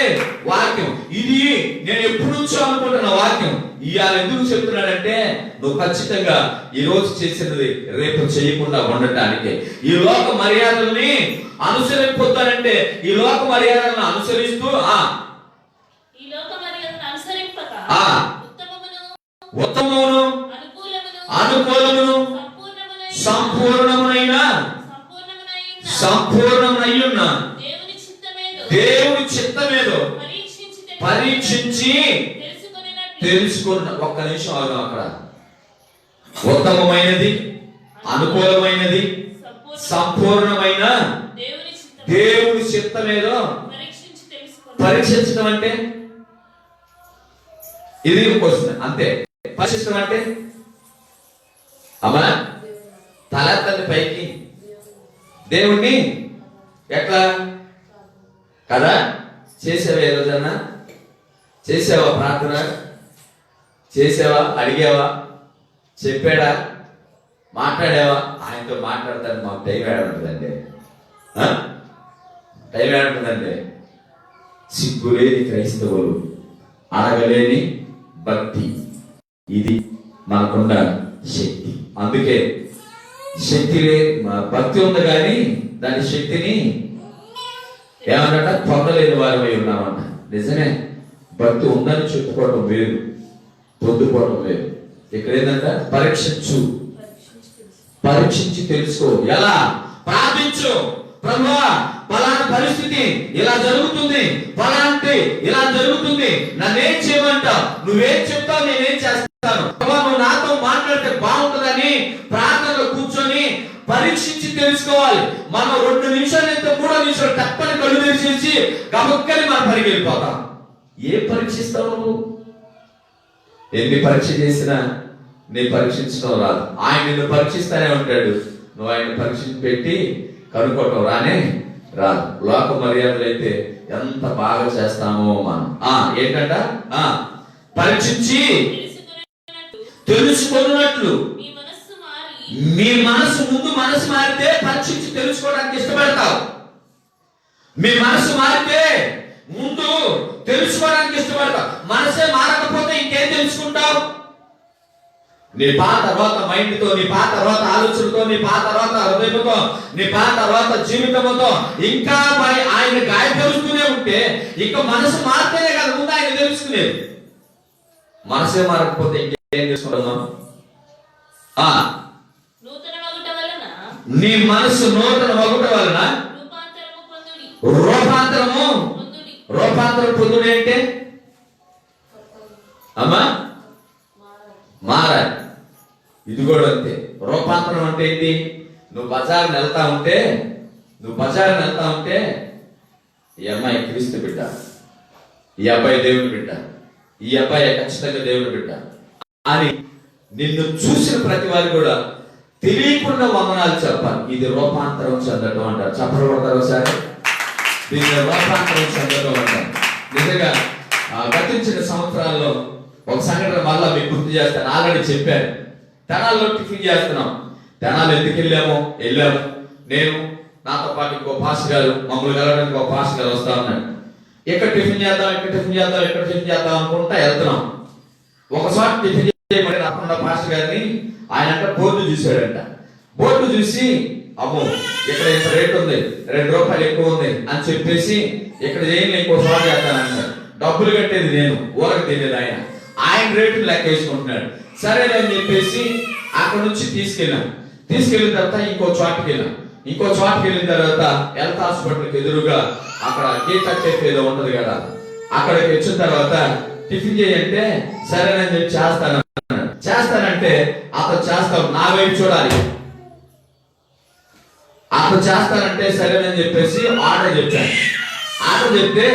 S1: వాక్యం ఇది నేను ఎప్పటి నుంచో అనుకుంటున్న వాక్యం ఇవాళ ఎందుకు చెప్తున్నాడంటే నువ్వు ఖచ్చితంగా ఈ రోజు చేసినది రేపు చేయకుండా ఉండటానికి. ఈ లోక మర్యాదల్ని అనుసరింపొద్దానంటే ఈ లోక మర్యాదలను అనుసరిస్తూ ఉత్తమమును అనుకూలమును సంపూర్ణమునైన దేవుని చిత్తమేదో పరీక్షించి తెలుసుకున్న. ఒక్క నిమిషం ఆగాం అక్కడ. ఉత్తమమైనది, అనుకూలమైనది, సంపూర్ణమైన దేవుని చిత్తమేదో పరీక్షించడం అంటే ఇది క్వశ్చన్. అంతే. పరీక్షించడం అంటే అమ్మా తలెత్తండి పైకి. దేవుణ్ణి ఎట్లా కదా చేసావా? ఏ రోజన్నా చేసావా? ప్రార్థన చేసావా? అడిగావా? చెప్పాడా? మాట్లాడావా? ఆయనతో మాట్లాడతాను. మాకు టైం ఏడుంటుందండి, టైం ఏడుంటుందండి. సిగ్గులేని క్రైస్తవులు, అడగలేని భక్తి, ఇది మనకున్న శక్తి. అందుకే శక్తి భక్తి ఉంది కానీ దాని శక్తిని ఏమన్నట పొందలేని వారమై ఉన్నామంట. నిజమే. భక్తి ఉందని చెప్పుకోవడం వేరు, పొందుకోవడం వేరు. ఇక్కడ ఏంటంట? పరీక్షించి తెలుసుకో. ఎలా? ప్రార్థించు. ప్రభువా పలానా పరిస్థితి ఇలా జరుగుతుంది, పలాంటి ఇలా జరుగుతుంది, నన్నేం చేయమంటావు? నువ్వేం చెప్తావు నేనేం చేస్తాను. నువ్వు నాతో మాట్లాడితే బాగుంటుందని ప్రార్థనలో కూర్చొని పరీక్షించి తెలుసుకోవాలి. మనం 2 నిమిషాలు అయితే 3 నిమిషాలు తప్పని కళ్ళు తెరిచేసి గబక్కని మనం పనికి వెళ్ళిపోతాం. ఏం పరీక్షిస్తావు నువ్వు? ఎన్ని పరీక్ష చేసినా నీ పరీక్షించడం రాదు. ఆయన నిన్ను పరీక్షిస్తానే ఉంటాడు. నువ్వు ఆయన పరీక్ష పెట్టి కనుక్కోవటం రానే రాదు. లోక మర్యాదలు అయితే ఎంత బాగా చేస్తామో మనం. ఏంటంట? పరీక్షించి తెలుసుకున్నట్లు. మీ మనసు ముందు మనసు మారితే పరీక్షించి తెలుసుకోవడానికి ఇష్టపడతావు. మీ మనసు మారితే ముందు తెలుసుకోవడానికి ఇష్టపడతావు. మనసే మారకపోతే ఇంకేం తెలుసుకుంటావు? నీ పాత తర్వాత మైండ్తో, నీ పాత తర్వాత ఆలోచనతో, నీ పాత తర్వాత హృదయంతో, నీ పాత తర్వాత జీవితంతో ఇంకా ఆయన గాయపరుస్తూనే ఉంటే ఇంకా మనసు మారితేనే కదా ముందు ఆయన తెలుసుకునేది. మనసే మారకపోతే ఇంకేం తెలుసుకుంటున్నాం? నీ మనసు నూతన మగుట వలన రూపాంతరం పొందుడు అంటే అమ్మా మారాలి. ఇది కూడా అంతే. రూపాంతరం అంటే ఏంటి? నువ్వు బజార్ని వెళ్తా ఉంటే ఈ అమ్మాయి క్రీస్తు బిడ్డ, ఈ అబ్బాయి దేవుని బిడ్డ, ఈ అబ్బాయి ఖచ్చితంగా దేవుని బిడ్డ అని నిన్ను చూసిన ప్రతి వారు కూడా తెలియకుండా వందనాలు చెప్పాలి. ఇది రూపాంతరం చెందడం అంటారు. చెప్పబడతారు ఒకసారి. దీన్ని రూపాంతరం చెందడం అంటారు. నిజంగా గతించిన సంవత్సరాల్లో ఒక సంఘటన మళ్ళా మీకు గుర్తు చేస్తాను. ఆల్రెడీ చెప్పాను. తెనాల్లో టిఫిన్ చేస్తున్నాం. తెనాలు ఎందుకు వెళ్ళాము? నేను నాతో పాటు ఇంకో పాస్టర్ గారు, మమ్మల్ని కలవడానికి ఒక పాస్టర్ గారు వస్తా ఉన్నాడు. ఇక్కడ టిఫిన్ చేద్దాం అనుకుంటా వెళ్తున్నాం. ఒకసారి టిఫిన్ చేయమని రాకుండా పాస్టర్ గారిని ఆయన బోర్డు చూశాడంట. బోర్డు చూసి అమ్మో ఇక్కడ ఇంత రేట్ ఉంది, 2 రూపాయలు ఎక్కువ ఉంది అని చెప్పేసి ఇక్కడ ఏం ఇంకో చోట చేస్తానంటారు. డబ్బులు కట్టేది నేను, ఊరకు తెలియదు ఆయన రేటును లెక్క వేసుకుంటున్నాడు. సరేనని చెప్పేసి అక్కడ నుంచి తీసుకెళ్ళిన తర్వాత ఇంకో చోటకి వెళ్ళిన తర్వాత హెల్త్ హాస్పిటల్కి ఎదురుగా అక్కడ గీత కెఫ్ ఏదో ఉంటది కదా, అక్కడికి వచ్చిన తర్వాత టిఫిన్ చేయంటే సరేనని చెప్పి చేస్తానంటే అతను చేస్తాం నా వైపు చూడాలి. అతను చేస్తానంటే సరేనని చెప్పేసి ఆర్డర్ చెప్తే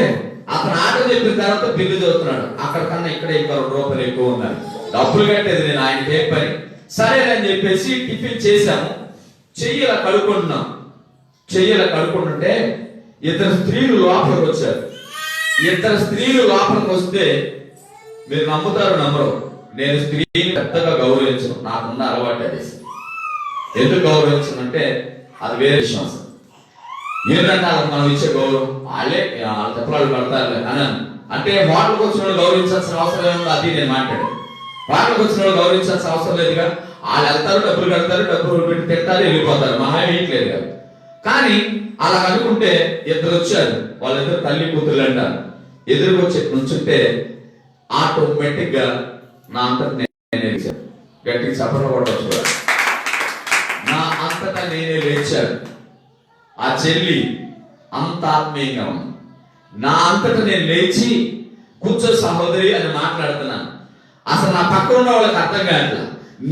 S1: అతను ఆర్డర్ చెప్పిన తర్వాత బిల్లు చదువుతున్నాడు. అక్కడ కన్నా ఇక్కడ ఇంకా 2 రూపాయలు ఎక్కువ ఉన్నాయి. డబ్బులు కట్టేది నేను, ఆయనకి ఏ పని. సరేనని చెప్పేసి టిఫిన్ చేశాము. చెయ్యలా కడుక్కుంటుంటే 2 స్త్రీలు లోపలికి వచ్చారు. 2 స్త్రీలు లోపలికి వస్తే మీరు నమ్ముతారు నమ్మరు, నేను స్త్రీని పెద్దగా గౌరవించను, నాకున్న అలవాటు అది. ఎందుకు గౌరవించను అంటే అది వేరే విషయం. అసలు ఏంటంటే వాళ్ళకి మనం ఇచ్చే గౌరవం వాళ్ళే చెప్పలాలు పడతారు అని అంటే హోటల్కి వచ్చిన వాళ్ళు గౌరవించాల్సిన అవసరం ఏముంది, అది నేను మాట్లాడాను. హోటల్కి వచ్చిన వాళ్ళు గౌరవించాల్సిన అవసరం లేదుగా. వాళ్ళు వెళ్తారు, డబ్బులు కడతారు, డబ్బులు పెట్టి తింటారు, వెళ్ళిపోతారు, మహా వేయట్లేదు కదా. కానీ అలా అనుకుంటే 2 వచ్చారు, వాళ్ళిద్దరు తల్లి కూతురు అంటారు. ఎదురుకు వచ్చి నుంచుంటే ఆటోమేటిక్ గా నా అంతటా నేనే లేచాను. గట్టికి చప్పట్లు కొట్టచ్చు. నా అంతటా నేనే లేచాను. ఆ చెల్లి అంత ఆత్మీయంగా ఉంది. నా అంతటా నేను లేచి కూర్చో సహోదరి అని మాట్లాడుతున్నాను. అసలు నా పక్కన ఉన్న వాళ్ళకి అర్థం కాదు.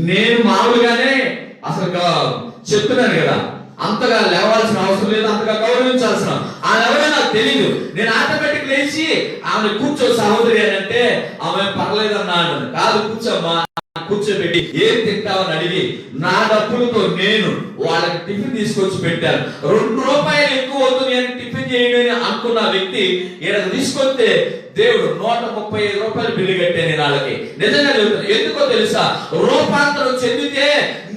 S1: నేను మామూలుగానే అసలు చెప్తున్నాను కదా, అంతగా లేవాల్సిన అవసరం లేదు, అంతగా గౌరవించాల్సిన ఆ లెవెల్ నాకు తెలియదు. నేను ఆటోమేటిక్ లేచి ఆమె కూర్చో సహోదరి అని అంటే ఆమె పర్లేదన్నా అంటుంది. కాదు కూర్చోమ్మా, కూర్చోబెట్టి ఏం తింటావని అడిగి నా డబ్బులతో నేను వాళ్ళకి టిఫిన్ తీసుకొచ్చి పెట్టాను. 2 రూపాయలు ఎక్కువ అవుతుంది అని టిఫిన్ చేయడం అనుకున్న వ్యక్తి ఇక్కడ తీసుకొస్తే దేవుడు 135 రూపాయలు బిల్లు కట్టే నేను వాళ్ళకి. నిజంగా చెబుతాను, ఎందుకో తెలుసా? రూపాంతరం చెందితే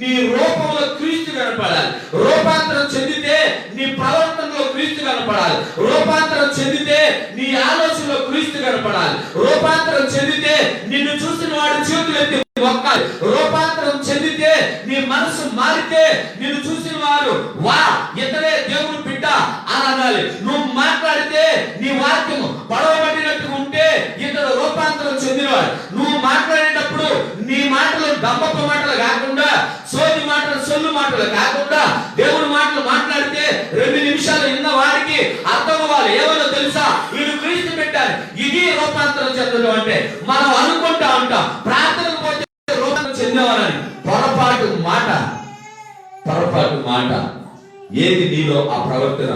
S1: నీ రూపంలో క్రీస్తు కనపడాలి. రూపాంతరం చెందితే నీ ప్రవర్తనలో క్రీస్తు కనపడాలి. రూపాంతరం చెందితే నీ ఆలోచనలో క్రీస్తు కనపడాలి. రూపాంతరం చెందితే నిన్ను చూసిన వాడు చేతులు ఎత్తి మొక్కాలి. రూపాంతరం చెందితే నీ మనసు మారితే నిన్ను చూసిన వారు వా ఇతడే దేవుడు బిడ్డ అని అనాలి. నువ్వు మాట్లాడితే నీ వాక్యం పడవబడినట్టుగా ఉంటే ఇతడు రూపాంతరం చెందినవాడు. నువ్వు మాట్లాడేటప్పుడు నీ మాటలు దమ్మప్ప మాటలు కాకుండా, సోది మాటలు సొల్లు మాటలు కాకుండా దేవుడి మాటలు మాట్లాడితే 2 నిమిషాలు విన్న వారికి అర్థం అవ్వాలి. ఏమన్నా తెలుసా? వీడు క్రీస్తు పెట్టారు. ఇది రూపాంతరం చెందడం అంటే. మనం అనుకుంటా ఉంటాం ప్రార్థనకు పోతే రూపాంతరం చెందేవారని. పొరపాటు మాట. ఏది నీలో ఆ ప్రవర్తన,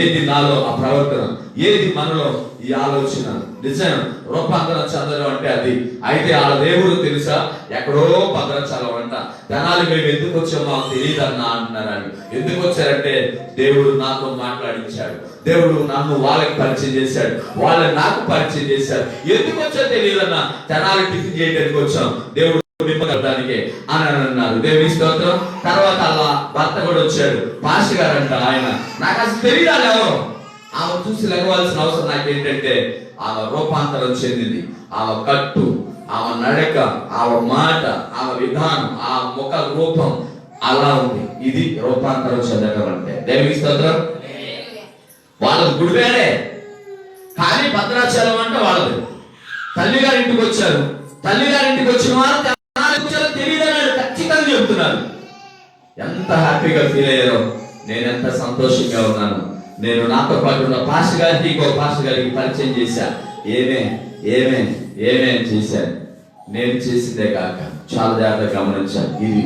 S1: ఏది నాలో ఆ ప్రవర్తన, ఏది మనలో ఈ ఆలోచన. నిజం రూపాంతరం చెందడం అంటే అది. అయితే ఆ దేవుడు తెలుసా ఎక్కడో భద్రాచలం అంట. జనాలు మేము ఎందుకు వచ్చామో మాకు తెలియదన్నా అంటున్నారని. ఎందుకు వచ్చారంటే దేవుడు నాతో మాట్లాడించాడు, దేవుడు నన్ను వాళ్ళకి పరిచయం చేశాడు, వాళ్ళని నాకు పరిచయం చేశాడు. ఎందుకు వచ్చా తెలియదన్నా, జనాలు టిఫిన్ చేయడానికి వచ్చాం, దేవుడు నిమ్మకడానికి అని అన్నారు. దేవుని స్తోత్రం. తర్వాత అలా భర్త కూడా వచ్చాడు, పాస్టర్ గారు అంట. ఆయన నాకు అసలు తెలియదు ఎవరు. ఆమె చూసి లెగవలసిన అవసరం నాకేంటంటే ఆమె రూపాంతరం చెందింది. ఆమె కట్టు, ఆమె నడక, ఆమె మాట, ఆమె విధానం, ఆ ముఖ రూపం అలా ఉంది. ఇది రూపాంతరం చెందడం అంటే. దేవుని స్తోత్రం. వాళ్ళది గుడివేడే కానీ భద్రాచలం అంటే వాళ్ళది. తల్లిగారింటికి వచ్చారు. తల్లిగారింటికి వచ్చిన వారు తెలియదన్నాడు, ఖచ్చితంగా చెబుతున్నారు. ఎంత హ్యాపీగా ఫీల్ అయ్యారో, నేను ఎంత సంతోషంగా ఉన్నాను. నేను నాతో పాటు ఉన్న పాస్టర్ గారికి ఇంకో పాస్టర్ గారికి పరిచయం చేశా. ఏమే చేశాను. నేను చేసిందే కాక చాలా జాగ్రత్తగా గమనించాను. ఇది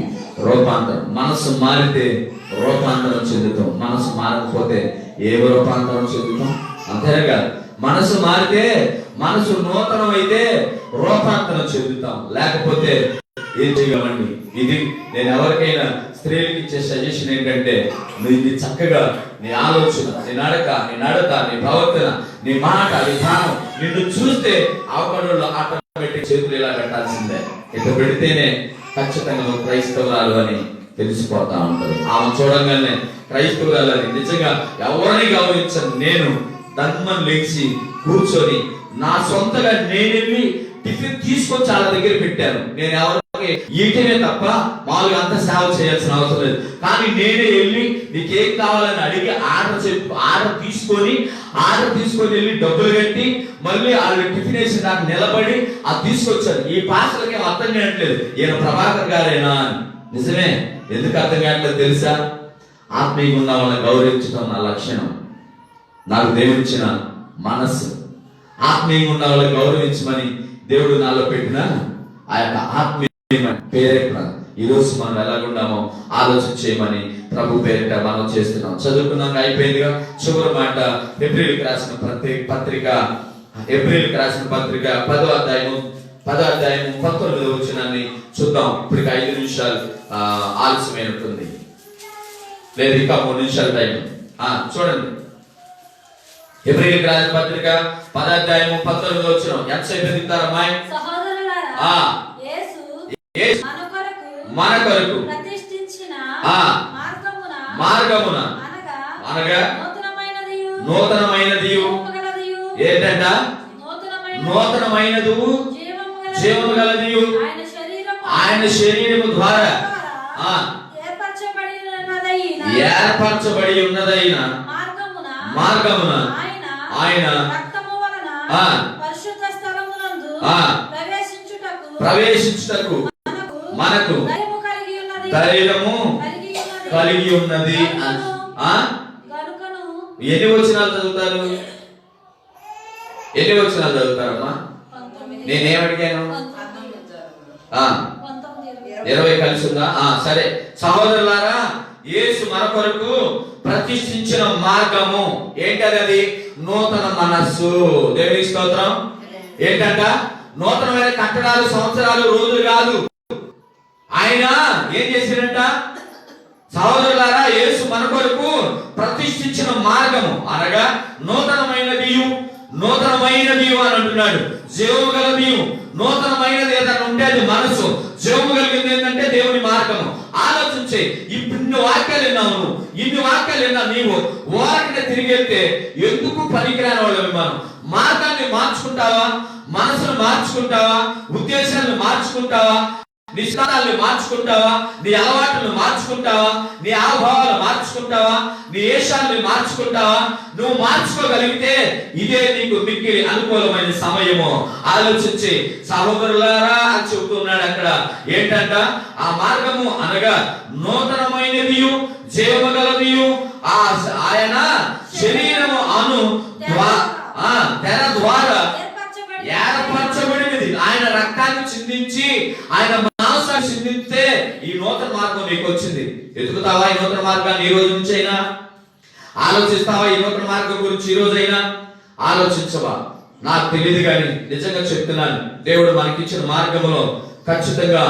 S1: రూపాంతరం. మనసు మారితే రూపాంతరం చెందుతాం. మనసు మారకపోతే ఏ రూపాంతరం చెందుతాం? అంతేనే కాదు, మనసు మారితే, మనసు నూతనం అయితే రూపాంతరం చెందుతాం. లేకపోతే ఏం చేయగలండి? ఇది నేను ఎవరికైనా స్త్రీలకు ఇచ్చే సజెషన్ ఏంటంటే, నువ్వు ఇది చక్కగా నీ ఆలోచన, నీ నడక, నీ ప్రవర్తన, నీ మాట, విధానం నిన్ను చూస్తే అవకాశంలో ఆటోమేటిక్ చేతులు ఇలా పెట్టాల్సిందే. ఇట్లా పెడితేనే ఖచ్చితంగా నువ్వు క్రైస్తవురాలు అని తెలిసిపోతా ఉంటది. ఆమె చూడంగానే క్రైస్తవురాలని. నిజంగా ఎవరిని గౌరవించను. నేను దన్మని లేచి కూర్చొని నా సొంతగా నేను వెళ్ళి టిఫిన్ తీసుకొచ్చి వాళ్ళ దగ్గర పెట్టాను. నేను ఎవరికి వాళ్ళకి ఈటనే తప్ప మామూలుగా అంత సేవ చేయాల్సిన అవసరం లేదు. కానీ నేనే వెళ్ళి నీకేం కావాలని అడిగి ఆర్డర్ తీసుకొని వెళ్ళి డబ్బులు కట్టి మళ్ళీ వాళ్ళు టిఫిన్ వేసి నాకు నిలబడి అది తీసుకొచ్చారు. ఈ పాస్టర్లకి అర్థం కావట్లేదు, ఈయన ప్రభాకర్ గారేనా అని. నిజమే, ఎందుకు అర్థం కావట్లేదు తెలుసా? ఆత్మీయంగా ఉన్న వాళ్ళని గౌరవించడం నా లక్షణం, నాకు దేవుడిచ్చిన మనస్సు. ఆత్మీయంగా ఉన్న వాళ్ళని గౌరవించమని దేవుడు నాలో పెట్టిన ఆ యొక్క ఆత్మీయ పేరేట ఈరోజు మనం ఎలాగున్నామో ఆలోచన చేయమని ప్రభు పేరిట మనం చేస్తున్నాం. చదువుకున్నాక అయిపోయిందిగా. చివరి మాట ఏప్రిల్కి రాసిన పత్రిక 10వ అధ్యాయము 19వ వచనాన్ని చూద్దాం. ఇప్పటికి 5 నిమిషాలు ఆలస్యమైనట్టుంది, లేదు ఇంకా 3 నిమిషాల టైం. చూడండి, ఏప్రిల్కి రాసిన పత్రిక 10వ అధ్యాయము 19వ వచనం. ఎంతసేపు ఎదుగుతారమ్మా? మన కొరకు ప్రతిష్ఠించిన మార్గమున అనగా నూతనమైనది ఏంటంట? నూతనమైనది జీవము గలది ఆయన శరీరము ద్వారా ఏర్పరచబడి ఉన్నదైన మార్గమున ఆయన ప్రవేశించుటకు మనకు ధైర్యము కలిగి ఉన్నది. ఎన్ని వచనాలు చదువుతారు? చదువుతారమ్మా? నేనేమడిగాను? 20 కలిసి ఉందా? సరే. సహోదరులారా, యేసు మన కొరకు ప్రతిష్ఠించిన మార్గము ఏంటది? అది నూతన మనస్సు. దేవుని స్తోత్రం. ఏంటంట? నూతనమైన కట్టడాలు, సంవత్సరాలు, రోజులు కాదు. ఆయన ఏం చేశాడంట? సహోదరులారా, యేసు మన కొరకు ప్రతిష్ఠించిన మార్గము అనగా నూతనమైనది అని అంటున్నాడు. జీవము గలది. నూతనమైనది ఏదైనా ఉంటే అది మనసు. జీవము కలిగింది ఏంటంటే దేవుని మార్గము. ఆలోచించే. ఇప్పుడు ఇన్ని వాక్యాలు విన్నావు నీవు వాటిని తిరిగి వెళ్తే ఎందుకు పనికిరాని వాళ్ళు మనం మార్గాన్ని మార్చుకుంటావా? మనసును మార్చుకుంటావా? ఉద్దేశాలను మార్చుకుంటావా? నీ స్థానాలను మార్చుకుంటావా? నీ అలవాట్లను మార్చుకుంటావా? నీ ఆభావాలు మార్చుకుంటావా? నీ ఏషాలను మార్చుకుంటావా? నువ్వు మార్చుకోగలిగితే ఇదే నీకు మిక్కిలి అనుకూలమైన సమయము. ఆలోచించి సహోదరులారా అని చెబుతున్నాడు అక్కడ. ఏంటంట? ఆ మార్గము అనగా నూతనమైనది జీవము గలది ఆయన శరీరము అను తెర ద్వారా ఏర్పరచబడినది. ఆయన రక్తాన్ని చిందించి ఆయన మాంసాన్ని చిందిస్తే ఈ నూతన మార్గం నీకు వచ్చింది. ఎదుగుతావా ఈ నూతన మార్గాన్ని? ఈ రోజు నుంచైనా ఆలోచిస్తావా ఈ నూతన మార్గం గురించి? ఈ రోజైనా ఆలోచించవా? నాకు తెలియదు కానీ నిజంగా చెప్తున్నాను, దేవుడు మనకిచ్చిన మార్గంలో ఖచ్చితంగా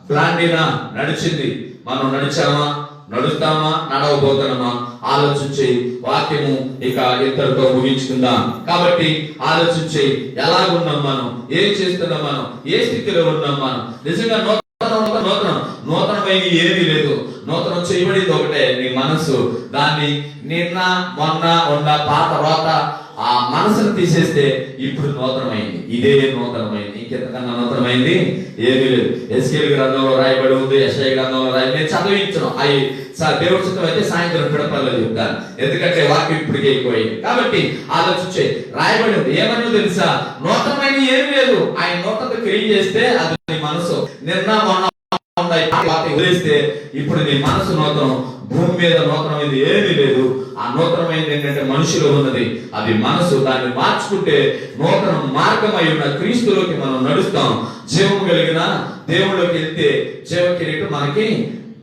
S1: ప్లాండినా నడిచింది. మనం నడిచామా, నడుస్తామా, నడవబోతున్నామా? ఆలోచించి వాక్యము ఇక ఇద్దరితో ముగించుకుందాం. కాబట్టి ఆలోచించి ఎలాగున్నాం మనం, ఏం చేస్తున్నాం మనం, ఏ స్థితిలో ఉన్నాం మనం. నిజంగా నూతనమైన ఏమీ లేదు. నూతనం చేయబడింది ఒకటే, నీ మనసు. దాన్ని నిన్న మొన్న ఉన్న పాత రోత ఆ మనసును తీసేస్తే ఇప్పుడు నూతనమైంది. ఇదే నూతనమైంది. ఇంకెంతకన్నా నూతనమైంది ఏమీ లేదు. ఎస్కేల్ గ్రంథంలో రాయబడి ఉంది, యెషయా గ్రంథంలో రాయబడి. నేను చదివించను అవి దేవుడి చిత్తం అయితే సాయంత్రం పిడపల్లో చెప్తాను, ఎందుకంటే వాక్యం ఇప్పటికే ఎక్కువైంది. కాబట్టి ఆలోచించే రాయబడి ఉంది. ఏమన్నా తెలుసా? నూతనమైన ఏమీ లేదు. ఆయన నూతన క్రియ చేస్తే అది నీ మనసు. నిన్న మొన్న వదిలేస్తే ఇప్పుడు నీ మనసు నూతనం. భూమి మీద నూతనమైంది ఏమీ లేదు. ఆ నూతనమైంది ఏంటంటే మనుషులో ఉన్నది, అది మనసు. దాన్ని మార్చుకుంటే నూతన మార్గమై ఉన్న క్రీస్తులోకి మనం నడుస్తాం. జీవము కలిగిన దేవుళ్ళకి వెళ్తే జీవ కిరీటం మనకి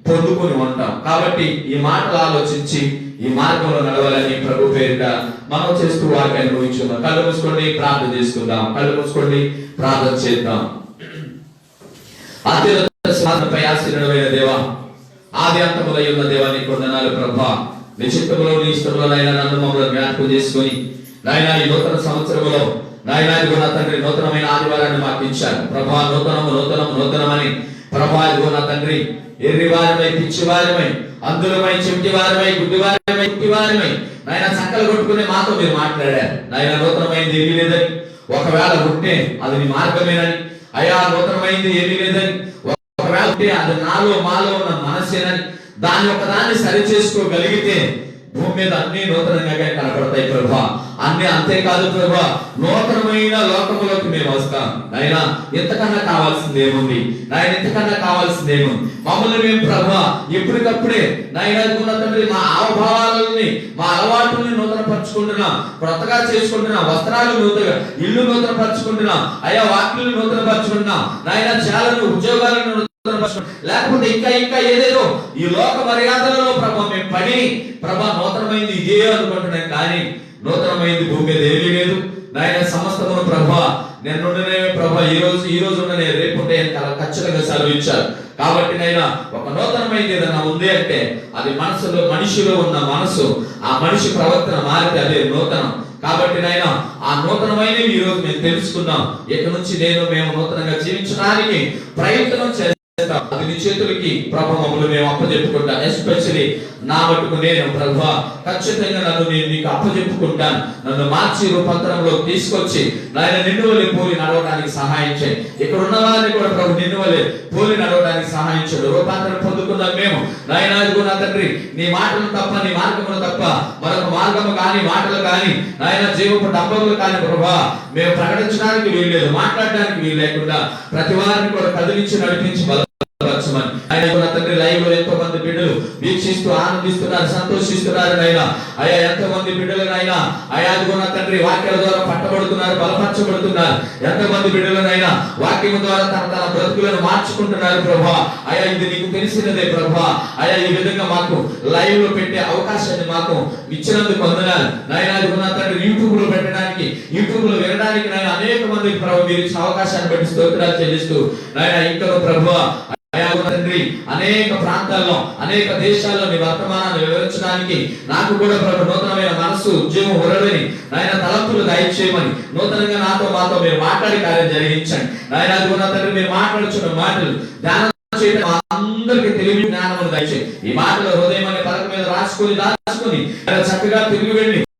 S1: పొందుకొని ఉంటాం. కాబట్టి ఈ మాటలు ఆలోచించి ఈ మార్గంలో నడవాలని ప్రభు పేరిట మనం చేస్తూ వాక్యాన్ని ఊహించుకుందాం. కళ్ళు మూసుకోండి, ప్రార్థన చేసుకుందాం. కళ్ళు మూసుకోండి, ప్రార్థన చేద్దాం. అత్యున్నతపై ఆశీర్వదమైన దేవా, ఆది అంతములై ఉన్న దేవా, నీ కొందనాలు ప్రభా. నీ చిత్తములో నీ ఇష్టంలో నాయనా నన్ను మమ్మల్ని జ్ఞాపకం చేసుకొని నాయనా ఈ నూతన సంవత్సరంలో నాయనా ఇదిగో నా తండ్రి నూతనమైన ఆదివారాన్ని మాకు ఇచ్చారు ప్రభా. నూతనమని ప్రభా ఇదిగో నా తండ్రి ఎర్రివారమై, పిచ్చివారమై, అందులమై, చెవిటివారమై, గుడ్డివారమై, గుడ్డివారమై నాయన సంకలు కొట్టుకునే మాతో మీరు మాట్లాడారు. నాయన నూతనమైంది ఏమీ లేదని, ఒకవేళ ఉంటే అది నీ మార్గమేనని. అయ్యా నూతనమైంది ఏమీ లేదని, అంటే అది నాలో మాలో ఉన్న మనసేనని దాని ఒకదాన్ని సరి చేసుకోగలిగితే భూమి మీద అన్ని నూతనంగా కనపడతాయి ప్రభా. అన్ని అంతేకాదు ప్రభా, నూతనమైన లోకములోకి మేము వస్తాం. నాయన ఎంతకన్నా కావాల్సింది ఏముంది, నాయన ఎంతకన్నా కావాల్సింది ఏముంది. మమ్మల్ని మేము ప్రభా ఎప్పటికప్పుడే నాయన తండ్రి మా ఆవభావాలని మా అలవాటుని నూతన పరుచుకుంటున్నాం, కొత్తగా చేసుకుంటున్నాం. వస్త్రాలు నూతన, ఇల్లు నూతన పరుచుకుంటున్నాం అయ్యా, వాక్యులను నూతన పరుచుకుంటున్నాం నాయన. చేలను ఉద్యోగాలను లేకపోతే ఇంకా ఏదేదో ఈ లోక మర్యాదలలో ప్రభా మేము పడి ప్రభా నూతనమైంది ఇదే అనుకుంటున్నాం. కానీ నూతనమైంది భూమి మీద ఏమీ లేదు నాయన. సమస్తమును ప్రభా నిన్నుండనే ప్రభా ఈ రోజు ఉండనే రేపు ఖచ్చితంగా సెలవు ఇచ్చారు. కాబట్టి నైనా ఒక నూతనమైంది ఏదైనా ఉంది అంటే అది మనిషిలో ఉన్న మనసు, ఆ మనిషి ప్రవర్తన మారితే అదే నూతనం. కాబట్టి నాయన ఆ నూతనమైనవి ఈ రోజు మేము తెలుసుకున్నాం. ఇక నుంచి మేము నూతనంగా జీవించడానికి ప్రయత్నం చేస్తాం. అది నీ చేతులకి ప్రభా మమ్మల్ని మేము అప్పచెప్పుకుంటాం. ఎస్పెషల్లీ నా మటుకు నేను ప్రభా ఖచ్చితంగా నేను నీకు అప్పచెప్పుకుంటాను. నన్ను మార్చి రూపాంతరంలో తీసుకొచ్చి నాయన నిన్ను వలె పోలి నడవడానికి సహాయం చేయి. ఇక్కడ ఉన్న వారిని కూడా ప్రభు నిన్ను వలె పోలి నడవడానికి సహాయం చేయడు. రూపాంతరం పొందుకున్నాం మేము నాయన. అదిగో నా తండ్రి, నీ మాటలు తప్ప, నీ మార్గములు తప్ప మరొక మార్గము కానీ మాటలు కానీ నాయన జీవపు డంబములు కానీ ప్రభా మేము ప్రకటించడానికి వీల్లేదు, మాట్లాడడానికి వీలు లేకుండా ప్రతి వారిని కూడా కదిలించి నడిపించి తండ్రి లైవ్ లో ఎంతో మంది బిడ్డలు వీక్షిస్తూ ఆనందిస్తున్నారు, సంతోషిస్తున్నారు నాయనా. అయ్యా ఎంతో మంది బిడ్డలు నాయనా అయ్యా అదిగోన తండ్రి వాక్యాల ద్వారా పట్టబడుతున్నారు, బలపరచబడుతున్నారు. ఎంతో మంది బిడ్డలు నాయనా వాక్యం ద్వారా తన బ్రతుకులను మార్చుకుంటున్నారు ప్రభా. అయ్యా ఇది నీకు తెలిసినదే ప్రభా. అయ్యా ఈ విధంగా మాకు లైవ్ లో పెట్టే అవకాశాన్ని మాకు ఇచ్చినందుకు వందనాలు నాయనా. అదిగోన తండ్రి యూట్యూబ్ లో పెట్టడానికి, యూట్యూబ్ లో వినడానికి నాయన అనేక మందికి ప్రభు మీరు ఇచ్చిన అవకాశాన్ని బట్టి స్తోత్రాలు చెల్లిస్తూ నాయన ఇంకా ప్రభు తండ్రి అనేక ప్రాంతాల్లో అనేక దేశాల్లో నీ వర్తమానాన్ని వివరించడానికి నాకు కూడా ప్రభు నూతనమైన మనస్సు, ఉద్యమం ఉరడని నాయన తలంపులు దయచేయమని నూతనంగా మాతో మీరు మాట్లాడి కార్యం జరిగించండి నాయన. అది కూడా తండ్రి మీరు మాట్లాడుచున్న మాటలు ధ్యానం చేయడం అందరికి తెలివి జ్ఞానమును దయచేయి. ఈ మాటలు హృదయం అనే పలక మీద రాసుకొని దాచుకొని చక్కగా తిరిగి వెళ్ళి